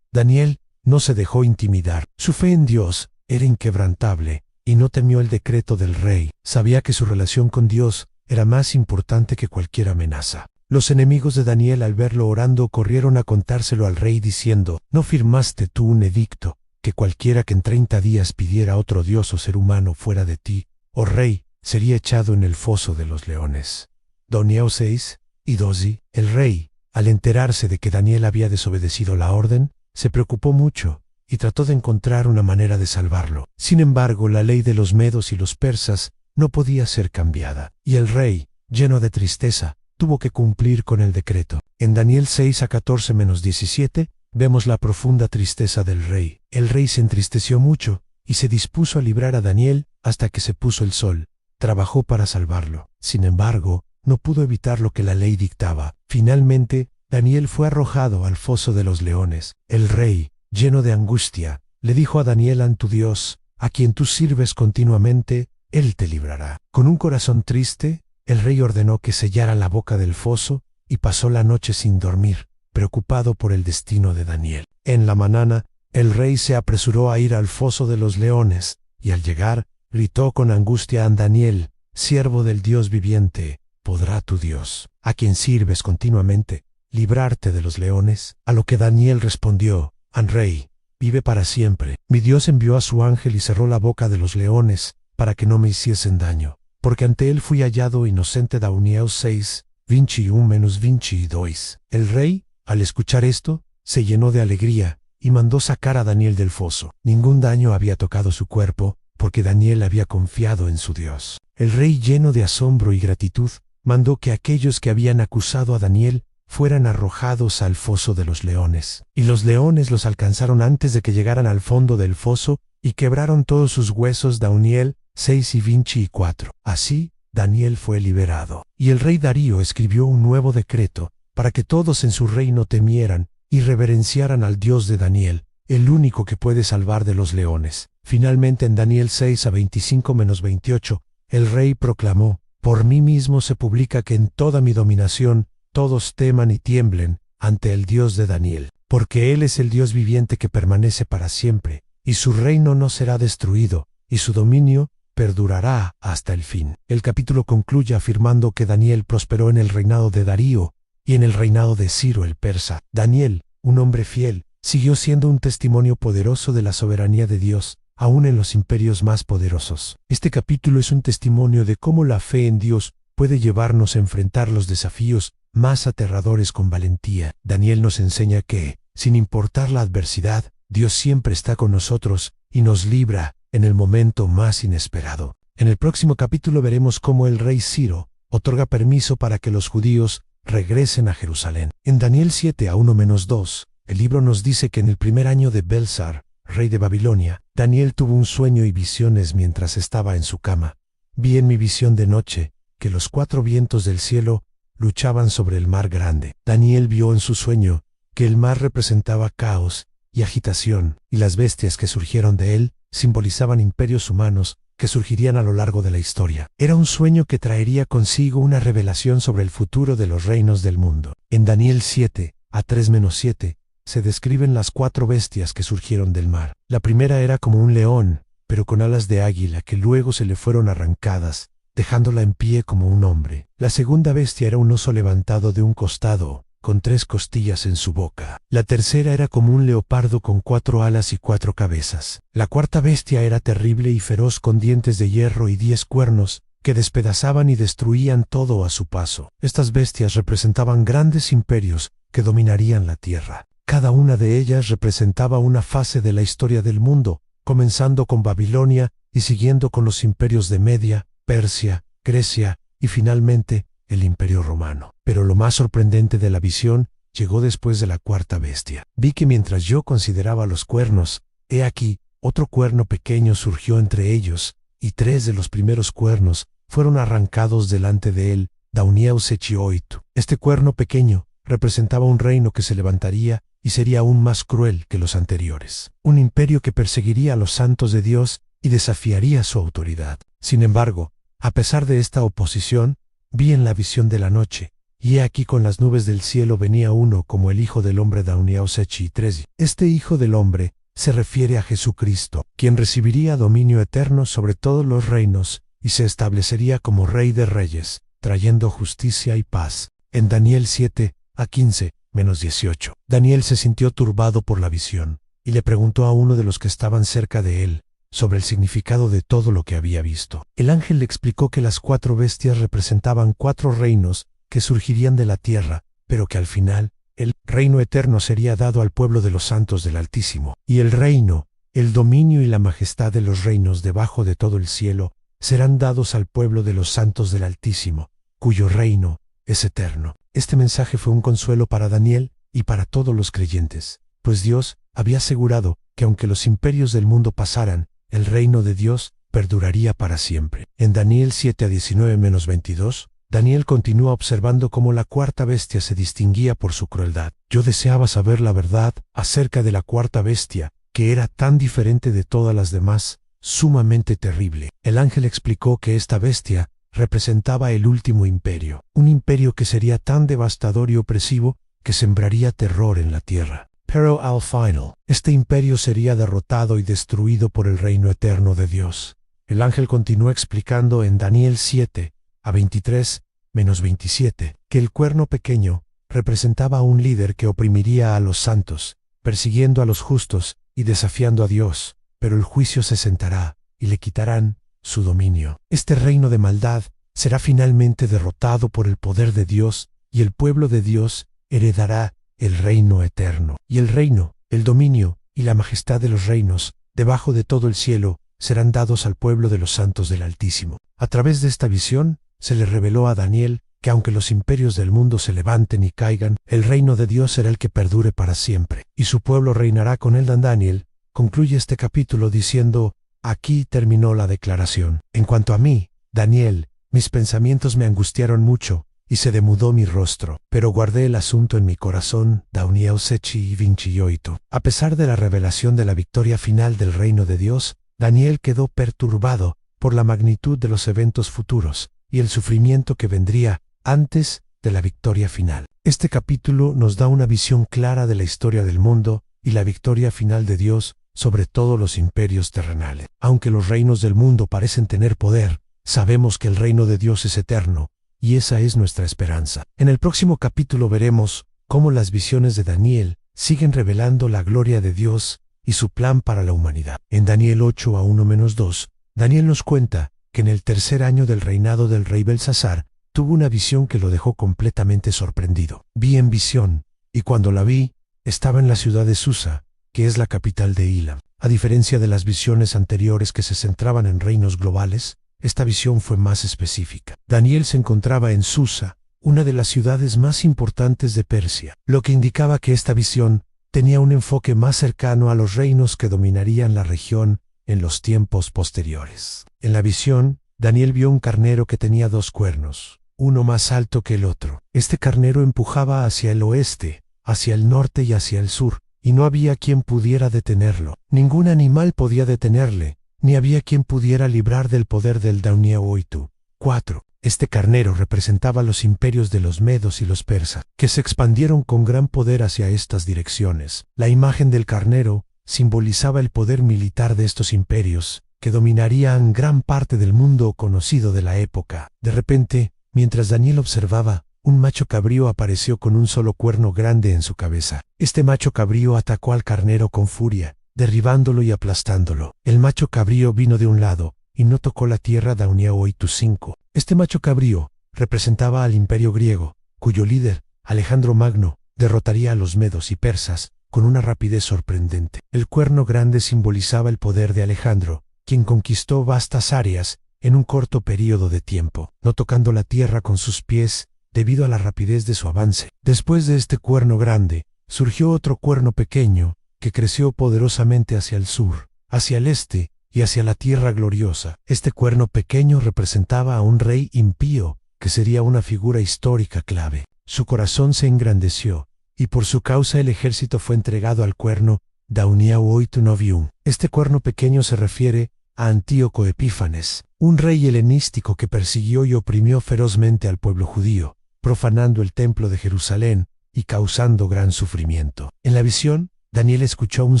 Daniel no se dejó intimidar. Su fe en Dios era inquebrantable, y no temió el decreto del rey. Sabía que su relación con Dios era más importante que cualquier amenaza. Los enemigos de Daniel, al verlo orando, corrieron a contárselo al rey diciendo: ¿No firmaste tú un edicto, que cualquiera que en 30 días pidiera otro dios o ser humano fuera de ti, oh rey, sería echado en el foso de los leones? Daniel 6:12. El rey, al enterarse de que Daniel había desobedecido la orden, se preocupó mucho y trató de encontrar una manera de salvarlo. Sin embargo, la ley de los medos y los persas no podía ser cambiada, y el rey, lleno de tristeza, tuvo que cumplir con el decreto. En Daniel 6:14-17 vemos la profunda tristeza del rey. El rey se entristeció mucho y se dispuso a librar a Daniel hasta que se puso el sol. Trabajó para salvarlo. Sin embargo, no pudo evitar lo que la ley dictaba. Finalmente, Daniel fue arrojado al foso de los leones. El rey, lleno de angustia, le dijo a Daniel: «A tu Dios, a quien tú sirves continuamente, él te librará». Con un corazón triste, el rey ordenó que sellara la boca del foso y pasó la noche sin dormir, preocupado por el destino de Daniel. En la mañana, el rey se apresuró a ir al foso de los leones, y al llegar, gritó con angustia a Daniel: «Siervo del Dios viviente, ¿podrá tu Dios, a quien sirves continuamente, librarte de los leones?». A lo que Daniel respondió: «Rey, vive para siempre. Mi Dios envió a su ángel y cerró la boca de los leones, para que no me hiciesen daño, porque ante él fui hallado inocente». Daniel 6:21-22. El rey, al escuchar esto, se llenó de alegría, y mandó sacar a Daniel del foso. Ningún daño había tocado su cuerpo, porque Daniel había confiado en su Dios. El rey, lleno de asombro y gratitud, mandó que aquellos que habían acusado a Daniel fueran arrojados al foso de los leones. Y los leones los alcanzaron antes de que llegaran al fondo del foso, y quebraron todos sus huesos. Daniel 6:24. Así, Daniel fue liberado. Y el rey Darío escribió un nuevo decreto, para que todos en su reino temieran y reverenciaran al Dios de Daniel, el único que puede salvar de los leones. Finalmente, en Daniel 6:25-28, el rey proclamó: «Por mí mismo se publica que en toda mi dominación todos teman y tiemblen ante el Dios de Daniel, porque Él es el Dios viviente que permanece para siempre, y su reino no será destruido, y su dominio perdurará hasta el fin». El capítulo concluye afirmando que Daniel prosperó en el reinado de Darío y en el reinado de Ciro el persa. Daniel, un hombre fiel, siguió siendo un testimonio poderoso de la soberanía de Dios, aún en los imperios más poderosos. Este capítulo es un testimonio de cómo la fe en Dios puede llevarnos a enfrentar los desafíos más aterradores con valentía. Daniel nos enseña que, sin importar la adversidad, Dios siempre está con nosotros y nos libra en el momento más inesperado. En el próximo capítulo veremos cómo el rey Ciro otorga permiso para que los judíos regresen a Jerusalén. En Daniel 7:1-2, el libro nos dice que en el primer año de Belsar, rey de Babilonia. Daniel tuvo un sueño y visiones mientras estaba en su cama. Vi en mi visión de noche que los 4 vientos del cielo luchaban sobre el mar grande. Daniel vio en su sueño que el mar representaba caos y agitación, y las bestias que surgieron de él simbolizaban imperios humanos que surgirían a lo largo de la historia. Era un sueño que traería consigo una revelación sobre el futuro de los reinos del mundo. En Daniel 7, a 3-7, se describen las 4 bestias que surgieron del mar. La primera era como un león, pero con alas de águila que luego se le fueron arrancadas, dejándola en pie como un hombre. La segunda bestia era un oso levantado de un costado, con 3 costillas en su boca. La tercera era como un leopardo con 4 alas y 4 cabezas. La cuarta bestia era terrible y feroz con dientes de hierro y 10 cuernos, que despedazaban y destruían todo a su paso. Estas bestias representaban grandes imperios que dominarían la tierra. Cada una de ellas representaba una fase de la historia del mundo, comenzando con Babilonia y siguiendo con los imperios de Media, Persia, Grecia y finalmente el Imperio Romano. Pero lo más sorprendente de la visión llegó después de la cuarta bestia. Vi que mientras yo consideraba los cuernos, he aquí, otro cuerno pequeño surgió entre ellos, y 3 de los primeros cuernos fueron arrancados delante de él, Daunieu Sechioitu. Este cuerno pequeño representaba un reino que se levantaría y sería aún más cruel que los anteriores. Un imperio que perseguiría a los santos de Dios y desafiaría su autoridad. Sin embargo, a pesar de esta oposición, vi en la visión de la noche, y he aquí con las nubes del cielo venía uno como el Hijo del Hombre Daunieu Sechi-13. Este Hijo del Hombre se refiere a Jesucristo, quien recibiría dominio eterno sobre todos los reinos y se establecería como Rey de Reyes, trayendo justicia y paz. En Daniel 7, a 15-18. Daniel se sintió turbado por la visión, y le preguntó a uno de los que estaban cerca de él sobre el significado de todo lo que había visto. El ángel le explicó que las 4 bestias representaban 4 reinos que surgirían de la tierra, pero que al final, el reino eterno sería dado al pueblo de los santos del Altísimo. Y el reino, el dominio y la majestad de los reinos debajo de todo el cielo serán dados al pueblo de los santos del Altísimo, cuyo reino es eterno. Este mensaje fue un consuelo para Daniel y para todos los creyentes, pues Dios había asegurado que aunque los imperios del mundo pasaran, el reino de Dios perduraría para siempre. En Daniel 7 a 19-22, Daniel continúa observando cómo la cuarta bestia se distinguía por su crueldad. Yo deseaba saber la verdad acerca de la cuarta bestia, que era tan diferente de todas las demás, sumamente terrible. El ángel explicó que esta bestia representaba el último imperio, un imperio que sería tan devastador y opresivo que sembraría terror en la tierra. Pero al final, este imperio sería derrotado y destruido por el reino eterno de Dios. El ángel continuó explicando en Daniel 7, a 23-27, que el cuerno pequeño representaba a un líder que oprimiría a los santos, persiguiendo a los justos y desafiando a Dios, pero el juicio se sentará y le quitarán su dominio. Este reino de maldad será finalmente derrotado por el poder de Dios y el pueblo de Dios heredará el reino eterno. Y el reino, el dominio y la majestad de los reinos, debajo de todo el cielo, serán dados al pueblo de los santos del Altísimo. A través de esta visión, se le reveló a Daniel que aunque los imperios del mundo se levanten y caigan, el reino de Dios será el que perdure para siempre, y su pueblo reinará con él. Daniel concluye este capítulo diciendo: aquí terminó la declaración. En cuanto a mí, Daniel, mis pensamientos me angustiaron mucho, y se demudó mi rostro, pero guardé el asunto en mi corazón. Daunieu Sechi 28. A pesar de la revelación de la victoria final del reino de Dios, Daniel quedó perturbado por la magnitud de los eventos futuros y el sufrimiento que vendría antes de la victoria final. Este capítulo nos da una visión clara de la historia del mundo y la victoria final de Dios sobre todos los imperios terrenales. Aunque los reinos del mundo parecen tener poder, sabemos que el reino de Dios es eterno, y esa es nuestra esperanza. En el próximo capítulo veremos cómo las visiones de Daniel siguen revelando la gloria de Dios y su plan para la humanidad. En Daniel 8 a 1-2, Daniel nos cuenta que en el tercer año del reinado del rey Belsasar, tuvo una visión que lo dejó completamente sorprendido. Vi en visión, y cuando la vi, estaba en la ciudad de Susa, que es la capital de Elam. A diferencia de las visiones anteriores que se centraban en reinos globales, esta visión fue más específica. Daniel se encontraba en Susa, una de las ciudades más importantes de Persia, lo que indicaba que esta visión tenía un enfoque más cercano a los reinos que dominarían la región en los tiempos posteriores. En la visión, Daniel vio un carnero que tenía 2 cuernos, uno más alto que el otro. Este carnero empujaba hacia el oeste, hacia el norte y hacia el sur, y no había quien pudiera detenerlo. Ningún animal podía detenerle, ni había quien pudiera librar del poder del Dauniaoitu. 4. Este carnero representaba los imperios de los medos y los persas, que se expandieron con gran poder hacia estas direcciones. La imagen del carnero simbolizaba el poder militar de estos imperios, que dominarían gran parte del mundo conocido de la época. De repente, mientras Daniel observaba, un macho cabrío apareció con un solo cuerno grande en su cabeza. Este macho cabrío atacó al carnero con furia, derribándolo y aplastándolo. El macho cabrío vino de un lado, y no tocó la tierra Dauniaoitu 5. Este macho cabrío representaba al imperio griego, cuyo líder, Alejandro Magno, derrotaría a los medos y persas con una rapidez sorprendente. El cuerno grande simbolizaba el poder de Alejandro, quien conquistó vastas áreas en un corto período de tiempo, no tocando la tierra con sus pies debido a la rapidez de su avance. Después de este cuerno grande, surgió otro cuerno pequeño que creció poderosamente hacia el sur, hacia el este y hacia la tierra gloriosa. Este cuerno pequeño representaba a un rey impío que sería una figura histórica clave. Su corazón se engrandeció, y por su causa el ejército fue entregado al cuerno Dauniaoitu Novium. Este cuerno pequeño se refiere a Antíoco Epífanes, un rey helenístico que persiguió y oprimió ferozmente al pueblo judío, profanando el templo de Jerusalén y causando gran sufrimiento. En la visión, Daniel escuchó a un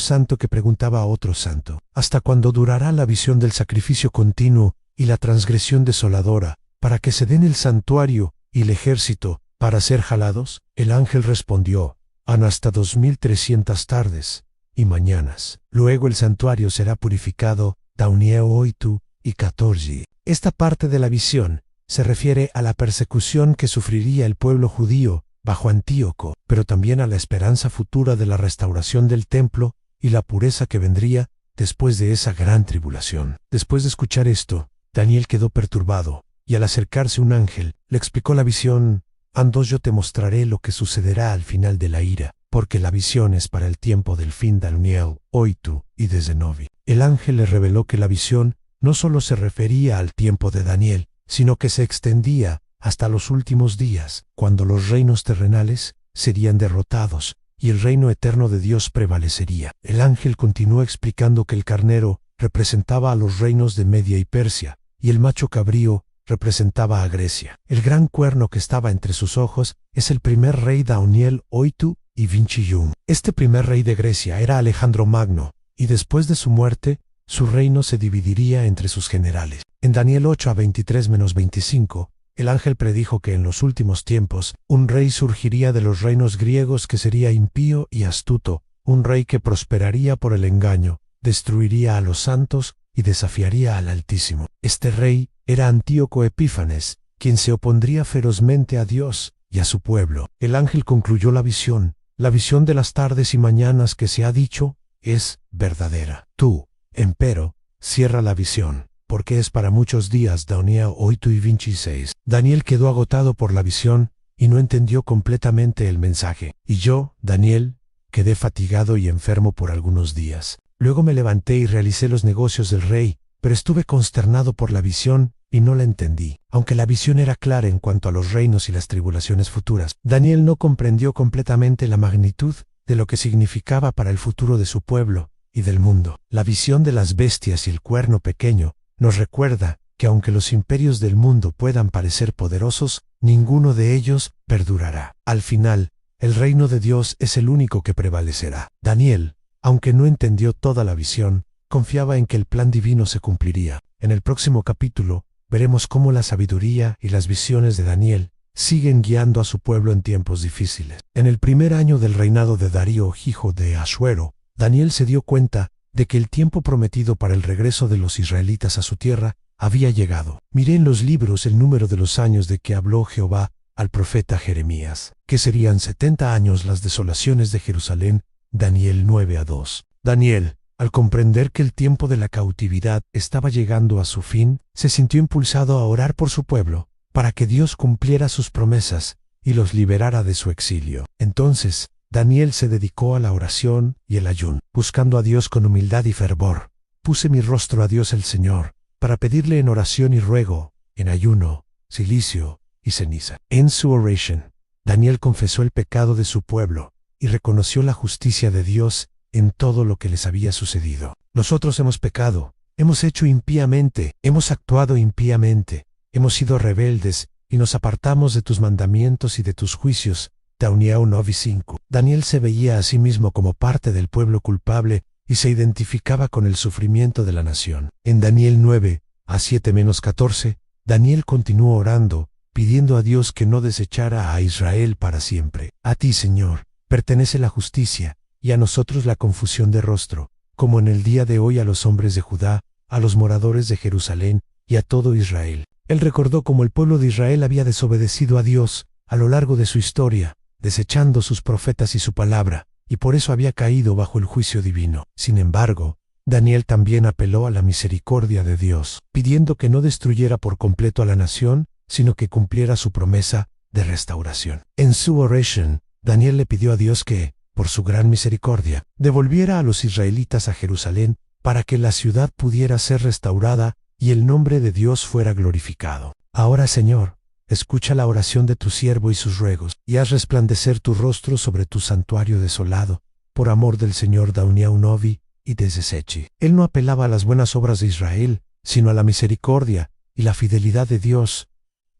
santo que preguntaba a otro santo: ¿hasta cuándo durará la visión del sacrificio continuo y la transgresión desoladora, para que se den el santuario y el ejército para ser jalados? El ángel respondió: han hasta 2300 tardes y mañanas. Luego el santuario será purificado, Dauniaoitu y 14. Esta parte de la visión se refiere a la persecución que sufriría el pueblo judío bajo Antíoco, pero también a la esperanza futura de la restauración del templo y la pureza que vendría después de esa gran tribulación. Después de escuchar esto, Daniel quedó perturbado, y al acercarse un ángel, le explicó la visión: Andos, yo te mostraré lo que sucederá al final de la ira, porque la visión es para el tiempo del fin Dauniaoitu y de Zenobi. El ángel le reveló que la visión no solo se refería al tiempo de Daniel, sino que se extendía hasta los últimos días, cuando los reinos terrenales serían derrotados y el reino eterno de Dios prevalecería. El ángel continuó explicando que el carnero representaba a los reinos de Media y Persia, y el macho cabrío representaba a Grecia. El gran cuerno que estaba entre sus ojos es el primer rey Dauniaoitu y Vincium. Este primer rey de Grecia era Alejandro Magno, y después de su muerte, su reino se dividiría entre sus generales. En Daniel 8:23-25, el ángel predijo que en los últimos tiempos, un rey surgiría de los reinos griegos que sería impío y astuto, un rey que prosperaría por el engaño, destruiría a los santos y desafiaría al Altísimo. Este rey era Antíoco Epífanes, quien se opondría ferozmente a Dios y a su pueblo. El ángel concluyó la visión de las tardes y mañanas que se ha dicho, es verdadera. Tú, empero, cierra la visión, porque es para muchos días Dauniaoitu y 26. Daniel quedó agotado por la visión y no entendió completamente el mensaje. Y yo, Daniel, quedé fatigado y enfermo por algunos días. Luego me levanté y realicé los negocios del rey, pero estuve consternado por la visión y no la entendí. Aunque la visión era clara en cuanto a los reinos y las tribulaciones futuras, Daniel no comprendió completamente la magnitud de lo que significaba para el futuro de su pueblo y del mundo. La visión de las bestias y el cuerno pequeño nos recuerda que aunque los imperios del mundo puedan parecer poderosos, ninguno de ellos perdurará. Al final, el reino de Dios es el único que prevalecerá. Daniel, aunque no entendió toda la visión, confiaba en que el plan divino se cumpliría. En el próximo capítulo, veremos cómo la sabiduría y las visiones de Daniel siguen guiando a su pueblo en tiempos difíciles. En el primer año del reinado de Darío, hijo de Asuero, Daniel se dio cuenta de que el tiempo prometido para el regreso de los israelitas a su tierra había llegado. Miré en los libros el número de los años de que habló Jehová al profeta Jeremías, que serían 70 años las desolaciones de Jerusalén. Daniel 9:2. Daniel, al comprender que el tiempo de la cautividad estaba llegando a su fin, se sintió impulsado a orar por su pueblo, para que Dios cumpliera sus promesas y los liberara de su exilio. Entonces, Daniel se dedicó a la oración y el ayuno, buscando a Dios con humildad y fervor. Puse mi rostro a Dios el Señor, para pedirle en oración y ruego, en ayuno, cilicio y ceniza. En su oración, Daniel confesó el pecado de su pueblo y reconoció la justicia de Dios en todo lo que les había sucedido. Nosotros hemos pecado, hemos hecho impíamente, hemos actuado impíamente, hemos sido rebeldes y nos apartamos de tus mandamientos y de tus juicios. Daniel 9:5. Daniel se veía a sí mismo como parte del pueblo culpable y se identificaba con el sufrimiento de la nación. En Daniel 9:7-14, Daniel continuó orando, pidiendo a Dios que no desechara a Israel para siempre. A ti, Señor, pertenece la justicia, y a nosotros la confusión de rostro, como en el día de hoy a los hombres de Judá, a los moradores de Jerusalén y a todo Israel. Él recordó cómo el pueblo de Israel había desobedecido a Dios a lo largo de su historia, desechando sus profetas y su palabra, y por eso había caído bajo el juicio divino. Sin embargo, Daniel también apeló a la misericordia de Dios, pidiendo que no destruyera por completo a la nación, sino que cumpliera su promesa de restauración. En su oración, Daniel le pidió a Dios que, por su gran misericordia, devolviera a los israelitas a Jerusalén para que la ciudad pudiera ser restaurada y el nombre de Dios fuera glorificado. Ahora, Señor, escucha la oración de tu siervo y sus ruegos, y haz resplandecer tu rostro sobre tu santuario desolado, por amor del Señor Daniel 9 y desde Sechi. Él no apelaba a las buenas obras de Israel, sino a la misericordia y la fidelidad de Dios.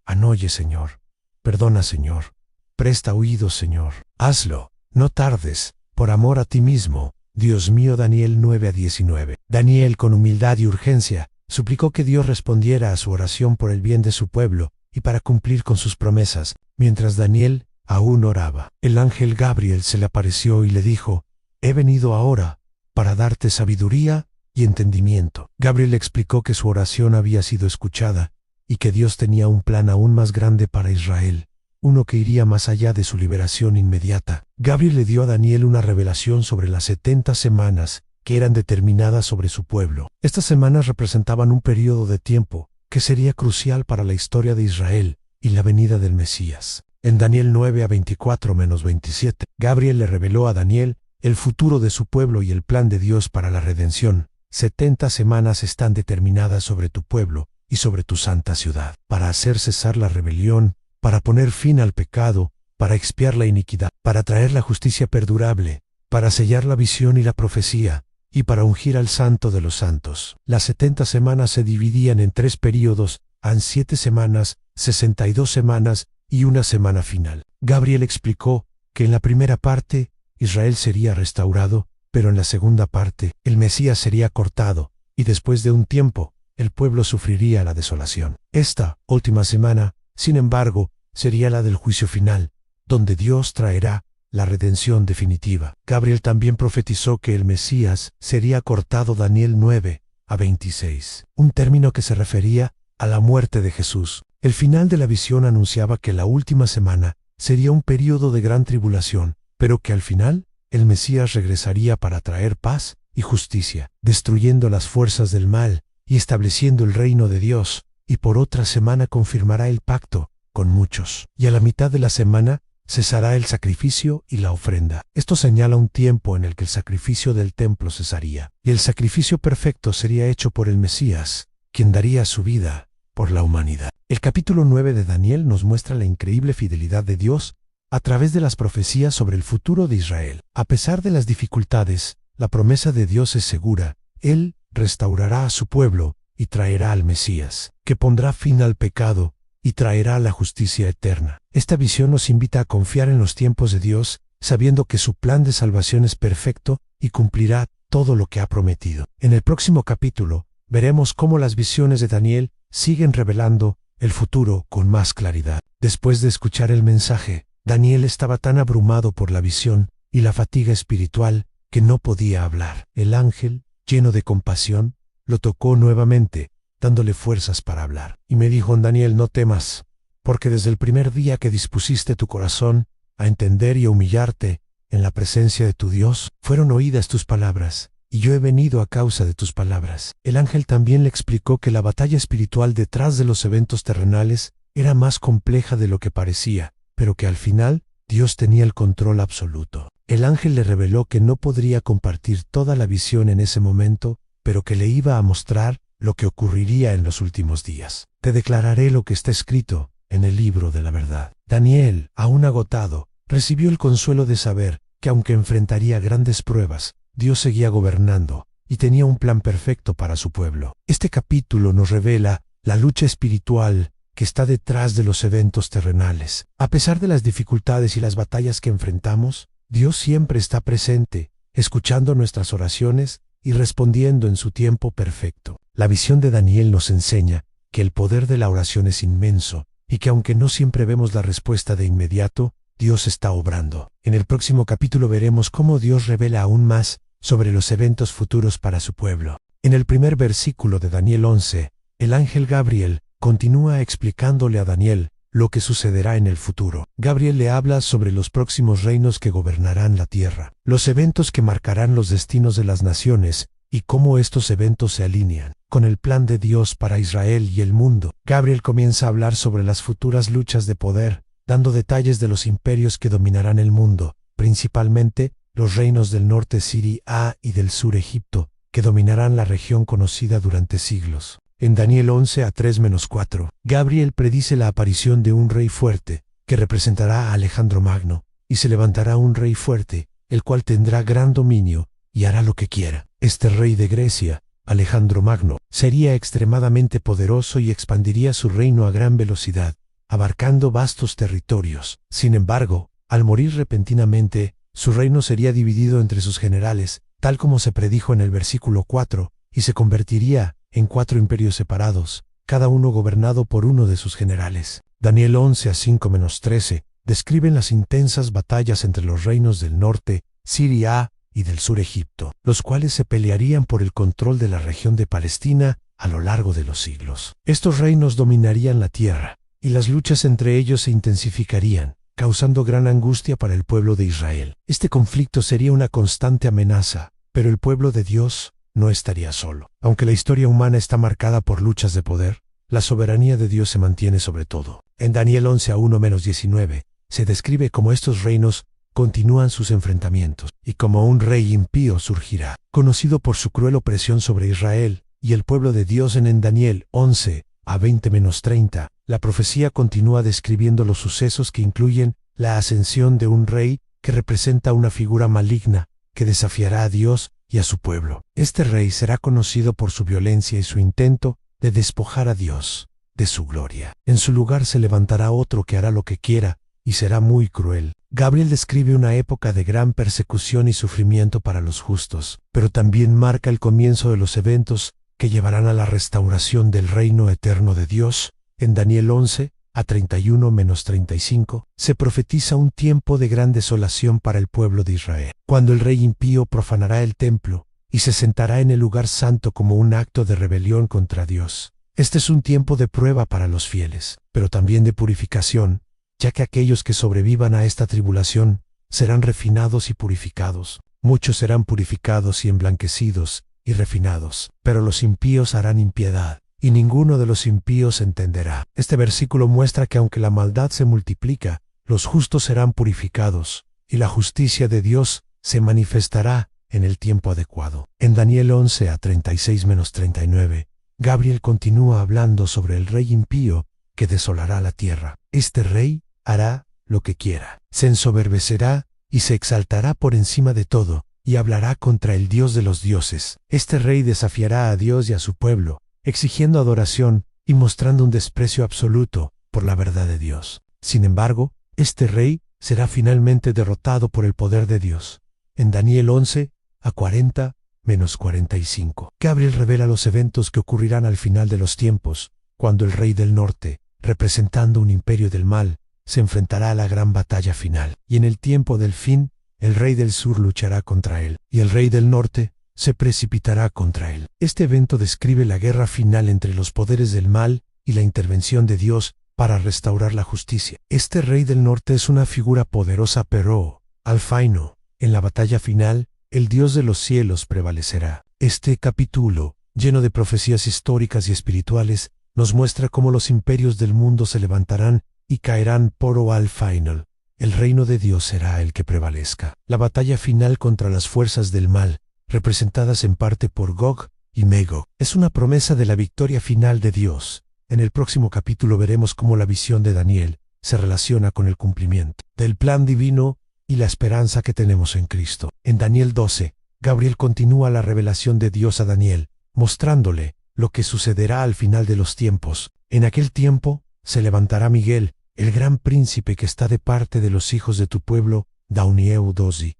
Anoye, Señor. Perdona, Señor. Presta oídos, Señor. Hazlo. No tardes. Por amor a ti mismo. Dios mío. Daniel 9-19. Daniel, con humildad y urgencia, suplicó que Dios respondiera a su oración por el bien de su pueblo y para cumplir con sus promesas. Mientras Daniel aún oraba, el ángel Gabriel se le apareció y le dijo: he venido ahora para darte sabiduría y entendimiento. Gabriel le explicó que su oración había sido escuchada y que Dios tenía un plan aún más grande para Israel, uno que iría más allá de su liberación inmediata. Gabriel le dio a Daniel una revelación sobre las 70 semanas que eran determinadas sobre su pueblo. Estas semanas representaban un periodo de tiempo que sería crucial para la historia de Israel y la venida del Mesías. En Daniel 9-24-27, Gabriel le reveló a Daniel el futuro de su pueblo y el plan de Dios para la redención. 70 semanas están determinadas sobre tu pueblo y sobre tu santa ciudad, para hacer cesar la rebelión, para poner fin al pecado, para expiar la iniquidad, para traer la justicia perdurable, para sellar la visión y la profecía, y para ungir al Santo de los Santos. Las 70 semanas se dividían en 3 períodos, en 7 semanas, 62 semanas y una semana final. Gabriel explicó que en la primera parte, Israel sería restaurado, pero en la segunda parte, el Mesías sería cortado, y después de un tiempo, el pueblo sufriría la desolación. Esta última semana, sin embargo, sería la del juicio final, donde Dios traerá la redención definitiva. Gabriel también profetizó que el Mesías sería cortado. Daniel 9-26, un término que se refería a la muerte de Jesús. El final de la visión anunciaba que la última semana sería un período de gran tribulación, pero que al final el Mesías regresaría para traer paz y justicia, destruyendo las fuerzas del mal y estableciendo el reino de Dios, y por otra semana confirmará el pacto con muchos. Y a la mitad de la semana cesará el sacrificio y la ofrenda. Esto señala un tiempo en el que el sacrificio del templo cesaría, y el sacrificio perfecto sería hecho por el Mesías, quien daría su vida por la humanidad. El capítulo 9 de Daniel nos muestra la increíble fidelidad de Dios a través de las profecías sobre el futuro de Israel. A pesar de las dificultades, la promesa de Dios es segura. Él restaurará a su pueblo y traerá al Mesías, que pondrá fin al pecado y traerá la justicia eterna. Esta visión nos invita a confiar en los tiempos de Dios, sabiendo que su plan de salvación es perfecto y cumplirá todo lo que ha prometido. En el próximo capítulo, veremos cómo las visiones de Daniel siguen revelando el futuro con más claridad. Después de escuchar el mensaje, Daniel estaba tan abrumado por la visión y la fatiga espiritual que no podía hablar. El ángel, lleno de compasión, lo tocó nuevamente, dándole fuerzas para hablar. Y me dijo: Daniel, no temas, porque desde el primer día que dispusiste tu corazón a entender y a humillarte en la presencia de tu Dios, fueron oídas tus palabras, y yo he venido a causa de tus palabras. El ángel también le explicó que la batalla espiritual detrás de los eventos terrenales era más compleja de lo que parecía, pero que al final Dios tenía el control absoluto. El ángel le reveló que no podría compartir toda la visión en ese momento, pero que le iba a mostrar lo que ocurriría en los últimos días. Te declararé lo que está escrito en el libro de la verdad. Daniel, aún agotado, recibió el consuelo de saber que aunque enfrentaría grandes pruebas, Dios seguía gobernando y tenía un plan perfecto para su pueblo. Este capítulo nos revela la lucha espiritual que está detrás de los eventos terrenales. A pesar de las dificultades y las batallas que enfrentamos, Dios siempre está presente, escuchando nuestras oraciones y respondiendo en su tiempo perfecto. La visión de Daniel nos enseña que el poder de la oración es inmenso y que aunque no siempre vemos la respuesta de inmediato, Dios está obrando. En el próximo capítulo veremos cómo Dios revela aún más sobre los eventos futuros para su pueblo. En el primer versículo de Daniel 11, el ángel Gabriel continúa explicándole a Daniel lo que sucederá en el futuro. Gabriel le habla sobre los próximos reinos que gobernarán la tierra, los eventos que marcarán los destinos de las naciones y cómo estos eventos se alinean con el plan de Dios para Israel y el mundo. Gabriel comienza a hablar sobre las futuras luchas de poder, dando detalles de los imperios que dominarán el mundo, principalmente los reinos del norte Siria y del sur Egipto, que dominarán la región conocida durante siglos. En Daniel 11 a 3-4, Gabriel predice la aparición de un rey fuerte, que representará a Alejandro Magno, y se levantará un rey fuerte, el cual tendrá gran dominio, y hará lo que quiera. Este rey de Grecia, Alejandro Magno, sería extremadamente poderoso y expandiría su reino a gran velocidad, abarcando vastos territorios. Sin embargo, al morir repentinamente, su reino sería dividido entre sus generales, tal como se predijo en el versículo 4, y se convertiría en 4 imperios separados, cada uno gobernado por uno de sus generales. Daniel 11 a 5-13 describen las intensas batallas entre los reinos del norte, Siria y del sur Egipto, los cuales se pelearían por el control de la región de Palestina a lo largo de los siglos. Estos reinos dominarían la tierra, y las luchas entre ellos se intensificarían, causando gran angustia para el pueblo de Israel. Este conflicto sería una constante amenaza, pero el pueblo de Dios no estaría solo. Aunque la historia humana está marcada por luchas de poder, la soberanía de Dios se mantiene sobre todo. En Daniel 11 a 1-19, se describe cómo estos reinos continúan sus enfrentamientos, y como un rey impío surgirá, conocido por su cruel opresión sobre Israel y el pueblo de Dios. En Daniel 11 a 20-30, la profecía continúa describiendo los sucesos que incluyen la ascensión de un rey que representa una figura maligna que desafiará a Dios y a su pueblo. Este rey será conocido por su violencia y su intento de despojar a Dios de su gloria. En su lugar se levantará otro que hará lo que quiera y será muy cruel. Gabriel describe una época de gran persecución y sufrimiento para los justos, pero también marca el comienzo de los eventos que llevarán a la restauración del reino eterno de Dios. En Daniel 11 a 31-35, se profetiza un tiempo de gran desolación para el pueblo de Israel, cuando el rey impío profanará el templo y se sentará en el lugar santo como un acto de rebelión contra Dios. Este es un tiempo de prueba para los fieles, pero también de purificación, ya que aquellos que sobrevivan a esta tribulación serán refinados y purificados. Muchos serán purificados y emblanquecidos y refinados, pero los impíos harán impiedad, y ninguno de los impíos entenderá. Este versículo muestra que aunque la maldad se multiplica, los justos serán purificados, y la justicia de Dios se manifestará en el tiempo adecuado. En Daniel 11 a 36-39, Gabriel continúa hablando sobre el rey impío que desolará la tierra. Este rey hará lo que quiera, se ensoberbecerá y se exaltará por encima de todo, y hablará contra el Dios de los dioses. Este rey desafiará a Dios y a su pueblo, exigiendo adoración y mostrando un desprecio absoluto por la verdad de Dios. Sin embargo, este rey será finalmente derrotado por el poder de Dios. En Daniel 11 a 40-45, Gabriel revela los eventos que ocurrirán al final de los tiempos, cuando el rey del norte, representando un imperio del mal, se enfrentará a la gran batalla final. Y en el tiempo del fin, el rey del sur luchará contra él, y el rey del norte se precipitará contra él. Este evento describe la guerra final entre los poderes del mal y la intervención de Dios para restaurar la justicia. Este rey del norte es una figura poderosa, pero, al final, en la batalla final, el Dios de los cielos prevalecerá. Este capítulo, lleno de profecías históricas y espirituales, nos muestra cómo los imperios del mundo se levantarán y caerán, pero al final, el reino de Dios será el que prevalezca. La batalla final contra las fuerzas del mal, representadas en parte por Gog y Magog, es una promesa de la victoria final de Dios. En el próximo capítulo veremos cómo la visión de Daniel se relaciona con el cumplimiento del plan divino y la esperanza que tenemos en Cristo. En Daniel 12, Gabriel continúa la revelación de Dios a Daniel, mostrándole lo que sucederá al final de los tiempos. En aquel tiempo se levantará Miguel, el gran príncipe que está de parte de los hijos de tu pueblo, Daunieu Dosi.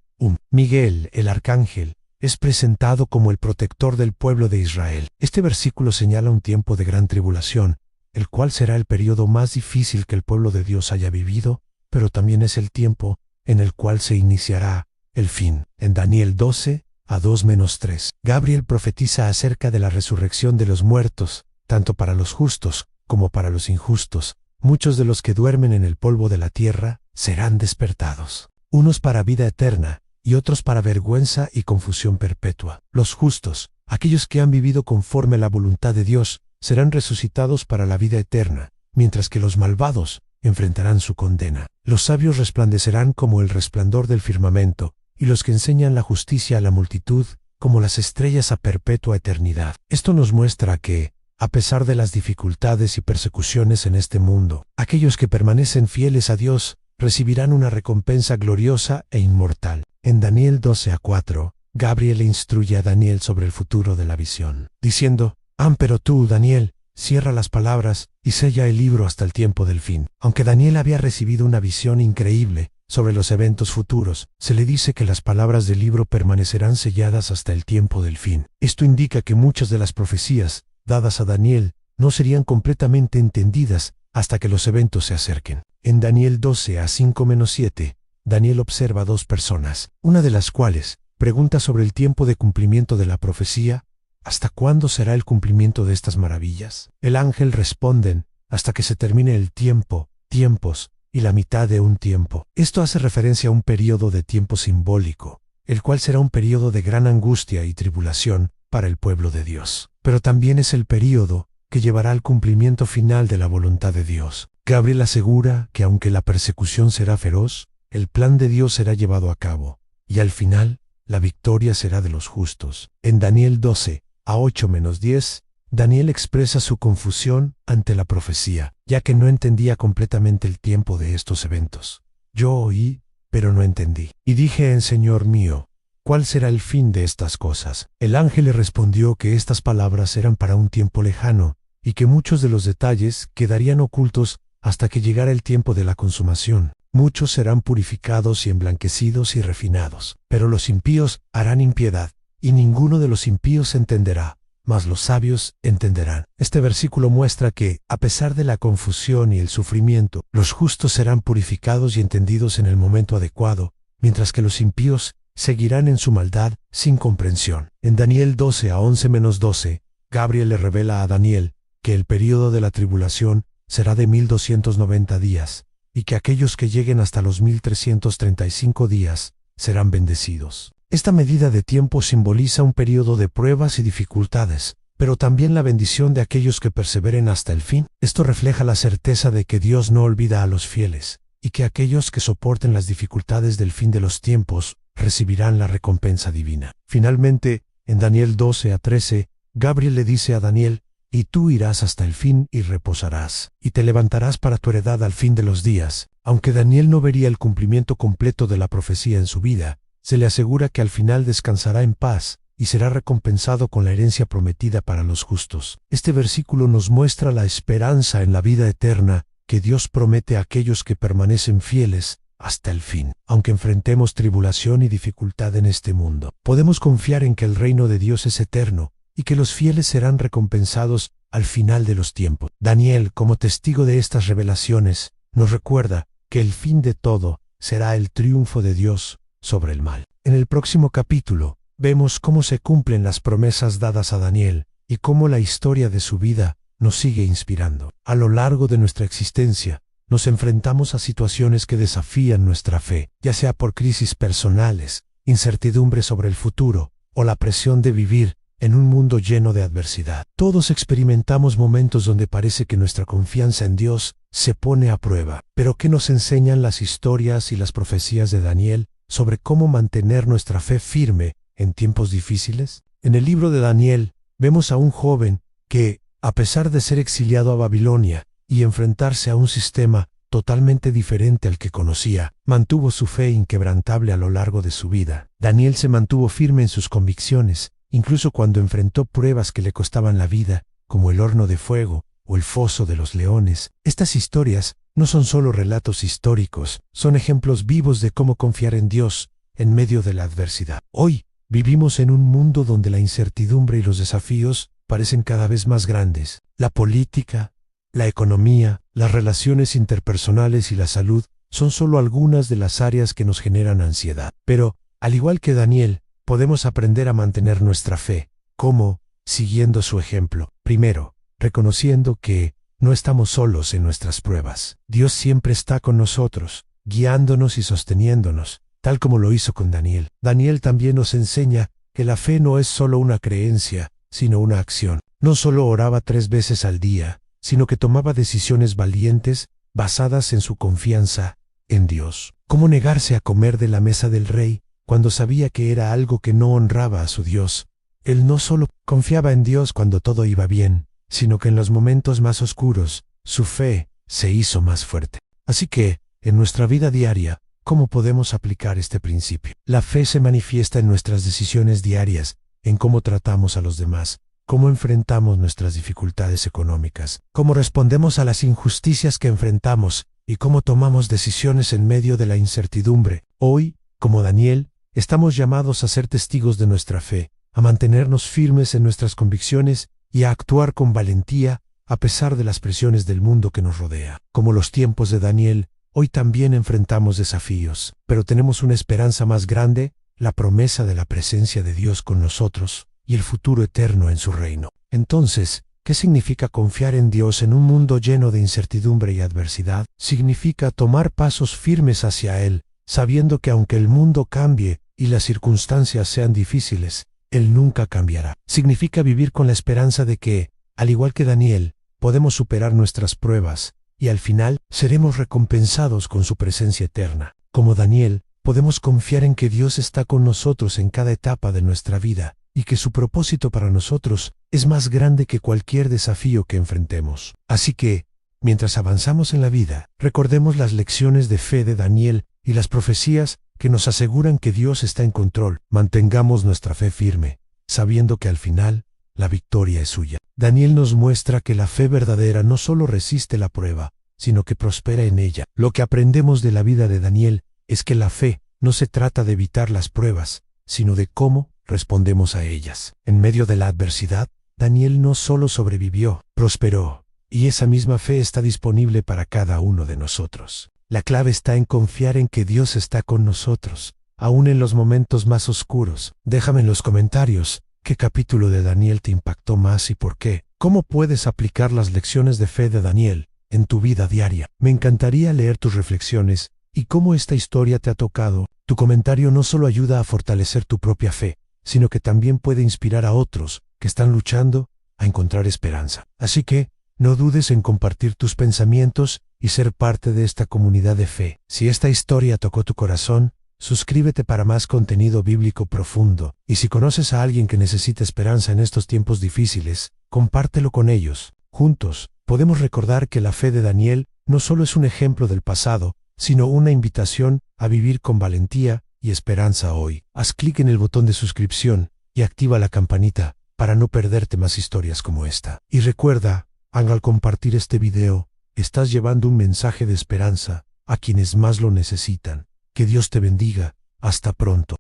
Miguel, el arcángel, es presentado como el protector del pueblo de Israel. Este versículo señala un tiempo de gran tribulación, el cual será el periodo más difícil que el pueblo de Dios haya vivido, pero también es el tiempo en el cual se iniciará el fin. En Daniel 12, a 2-3, Gabriel profetiza acerca de la resurrección de los muertos, tanto para los justos como para los injustos. Muchos de los que duermen en el polvo de la tierra serán despertados, unos para vida eterna y otros para vergüenza y confusión perpetua. Los justos, aquellos que han vivido conforme a la voluntad de Dios, serán resucitados para la vida eterna, mientras que los malvados enfrentarán su condena. Los sabios resplandecerán como el resplandor del firmamento, y los que enseñan la justicia a la multitud como las estrellas a perpetua eternidad. Esto nos muestra que, a pesar de las dificultades y persecuciones en este mundo, aquellos que permanecen fieles a Dios recibirán una recompensa gloriosa e inmortal. En Daniel 12-4, Gabriel le instruye a Daniel sobre el futuro de la visión, diciendo: pero tú, Daniel, cierra las palabras y sella el libro hasta el tiempo del fin. Aunque Daniel había recibido una visión increíble sobre los eventos futuros, se le dice que las palabras del libro permanecerán selladas hasta el tiempo del fin. Esto indica que muchas de las profecías dadas a Daniel no serían completamente entendidas hasta que los eventos se acerquen. En Daniel 12-5-7, Daniel observa a dos personas, una de las cuales pregunta sobre el tiempo de cumplimiento de la profecía. ¿Hasta cuándo será el cumplimiento de estas maravillas? El ángel responde: hasta que se termine el tiempo, tiempos y la mitad de un tiempo. Esto hace referencia a un periodo de tiempo simbólico, el cual será un periodo de gran angustia y tribulación para el pueblo de Dios. Pero también es el periodo que llevará al cumplimiento final de la voluntad de Dios. Gabriel asegura que aunque la persecución será feroz, el plan de Dios será llevado a cabo, y al final, la victoria será de los justos. En Daniel 12-8-10, Daniel expresa su confusión ante la profecía, ya que no entendía completamente el tiempo de estos eventos. Yo oí, pero no entendí. Y dije: Señor mío, ¿cuál será el fin de estas cosas? El ángel le respondió que estas palabras eran para un tiempo lejano, y que muchos de los detalles quedarían ocultos hasta que llegara el tiempo de la consumación. Muchos serán purificados y emblanquecidos y refinados, pero los impíos harán impiedad, y ninguno de los impíos entenderá, mas los sabios entenderán. Este versículo muestra que, a pesar de la confusión y el sufrimiento, los justos serán purificados y entendidos en el momento adecuado, mientras que los impíos seguirán en su maldad sin comprensión. En Daniel 12-11-12, Gabriel le revela a Daniel que el período de la tribulación será de 1290 días, y que aquellos que lleguen hasta los 1335 días serán bendecidos. Esta medida de tiempo simboliza un periodo de pruebas y dificultades, pero también la bendición de aquellos que perseveren hasta el fin. Esto refleja la certeza de que Dios no olvida a los fieles, y que aquellos que soporten las dificultades del fin de los tiempos recibirán la recompensa divina. Finalmente, en Daniel 12-13, Gabriel le dice a Daniel: y tú irás hasta el fin y reposarás, y te levantarás para tu heredad al fin de los días. Aunque Daniel no vería el cumplimiento completo de la profecía en su vida, se le asegura que al final descansará en paz y será recompensado con la herencia prometida para los justos. Este versículo nos muestra la esperanza en la vida eterna que Dios promete a aquellos que permanecen fieles hasta el fin. Aunque enfrentemos tribulación y dificultad en este mundo, podemos confiar en que el reino de Dios es eterno y que los fieles serán recompensados al final de los tiempos. Daniel, como testigo de estas revelaciones, nos recuerda que el fin de todo será el triunfo de Dios sobre el mal. En el próximo capítulo, vemos cómo se cumplen las promesas dadas a Daniel y cómo la historia de su vida nos sigue inspirando. A lo largo de nuestra existencia, nos enfrentamos a situaciones que desafían nuestra fe, ya sea por crisis personales, incertidumbre sobre el futuro o la presión de vivir en un mundo lleno de adversidad. Todos experimentamos momentos donde parece que nuestra confianza en Dios se pone a prueba. Pero ¿qué nos enseñan las historias y las profecías de Daniel sobre cómo mantener nuestra fe firme en tiempos difíciles? En el libro de Daniel vemos a un joven que, a pesar de ser exiliado a Babilonia y enfrentarse a un sistema totalmente diferente al que conocía, mantuvo su fe inquebrantable a lo largo de su vida. Daniel se mantuvo firme en sus convicciones, incluso cuando enfrentó pruebas que le costaban la vida, como el horno de fuego o el foso de los leones. Estas historias no son solo relatos históricos, son ejemplos vivos de cómo confiar en Dios en medio de la adversidad. Hoy vivimos en un mundo donde la incertidumbre y los desafíos parecen cada vez más grandes. La política, la economía, las relaciones interpersonales y la salud son solo algunas de las áreas que nos generan ansiedad. Pero, al igual que Daniel, podemos aprender a mantener nuestra fe. ¿Cómo? Siguiendo su ejemplo. Primero, reconociendo que no estamos solos en nuestras pruebas. Dios siempre está con nosotros, guiándonos y sosteniéndonos, tal como lo hizo con Daniel. Daniel también nos enseña que la fe no es solo una creencia, sino una acción. No solo oraba 3 veces al día, sino que tomaba decisiones valientes basadas en su confianza en Dios. ¿Cómo negarse a comer de la mesa del rey cuando sabía que era algo que no honraba a su Dios? Él no solo confiaba en Dios cuando todo iba bien, sino que en los momentos más oscuros, su fe se hizo más fuerte. Así que, en nuestra vida diaria, ¿cómo podemos aplicar este principio? La fe se manifiesta en nuestras decisiones diarias, en cómo tratamos a los demás, cómo enfrentamos nuestras dificultades económicas, cómo respondemos a las injusticias que enfrentamos y cómo tomamos decisiones en medio de la incertidumbre. Hoy, como Daniel, estamos llamados a ser testigos de nuestra fe, a mantenernos firmes en nuestras convicciones y a actuar con valentía a pesar de las presiones del mundo que nos rodea. Como los tiempos de Daniel, hoy también enfrentamos desafíos, pero tenemos una esperanza más grande, la promesa de la presencia de Dios con nosotros y el futuro eterno en su reino. Entonces, ¿qué significa confiar en Dios en un mundo lleno de incertidumbre y adversidad? Significa tomar pasos firmes hacia Él, sabiendo que aunque el mundo cambie y las circunstancias sean difíciles, Él nunca cambiará. Significa vivir con la esperanza de que, al igual que Daniel, podemos superar nuestras pruebas y al final seremos recompensados con su presencia eterna. Como Daniel, podemos confiar en que Dios está con nosotros en cada etapa de nuestra vida y que su propósito para nosotros es más grande que cualquier desafío que enfrentemos. Así que, mientras avanzamos en la vida, recordemos las lecciones de fe de Daniel y las profecías que nos aseguran que Dios está en control. Mantengamos nuestra fe firme, sabiendo que al final, la victoria es suya. Daniel nos muestra que la fe verdadera no solo resiste la prueba, sino que prospera en ella. Lo que aprendemos de la vida de Daniel es que la fe no se trata de evitar las pruebas, sino de cómo respondemos a ellas. En medio de la adversidad, Daniel no solo sobrevivió, prosperó, y esa misma fe está disponible para cada uno de nosotros. La clave está en confiar en que Dios está con nosotros, aún en los momentos más oscuros. Déjame en los comentarios qué capítulo de Daniel te impactó más y por qué. ¿Cómo puedes aplicar las lecciones de fe de Daniel en tu vida diaria? Me encantaría leer tus reflexiones y cómo esta historia te ha tocado. Tu comentario no solo ayuda a fortalecer tu propia fe, sino que también puede inspirar a otros que están luchando a encontrar esperanza. Así que, no dudes en compartir tus pensamientos y ser parte de esta comunidad de fe. Si esta historia tocó tu corazón, suscríbete para más contenido bíblico profundo. Y si conoces a alguien que necesita esperanza en estos tiempos difíciles, compártelo con ellos. Juntos, podemos recordar que la fe de Daniel no solo es un ejemplo del pasado, sino una invitación a vivir con valentía y esperanza hoy. Haz clic en el botón de suscripción y activa la campanita para no perderte más historias como esta. Y recuerda, al compartir este video, estás llevando un mensaje de esperanza a quienes más lo necesitan. Que Dios te bendiga. Hasta pronto.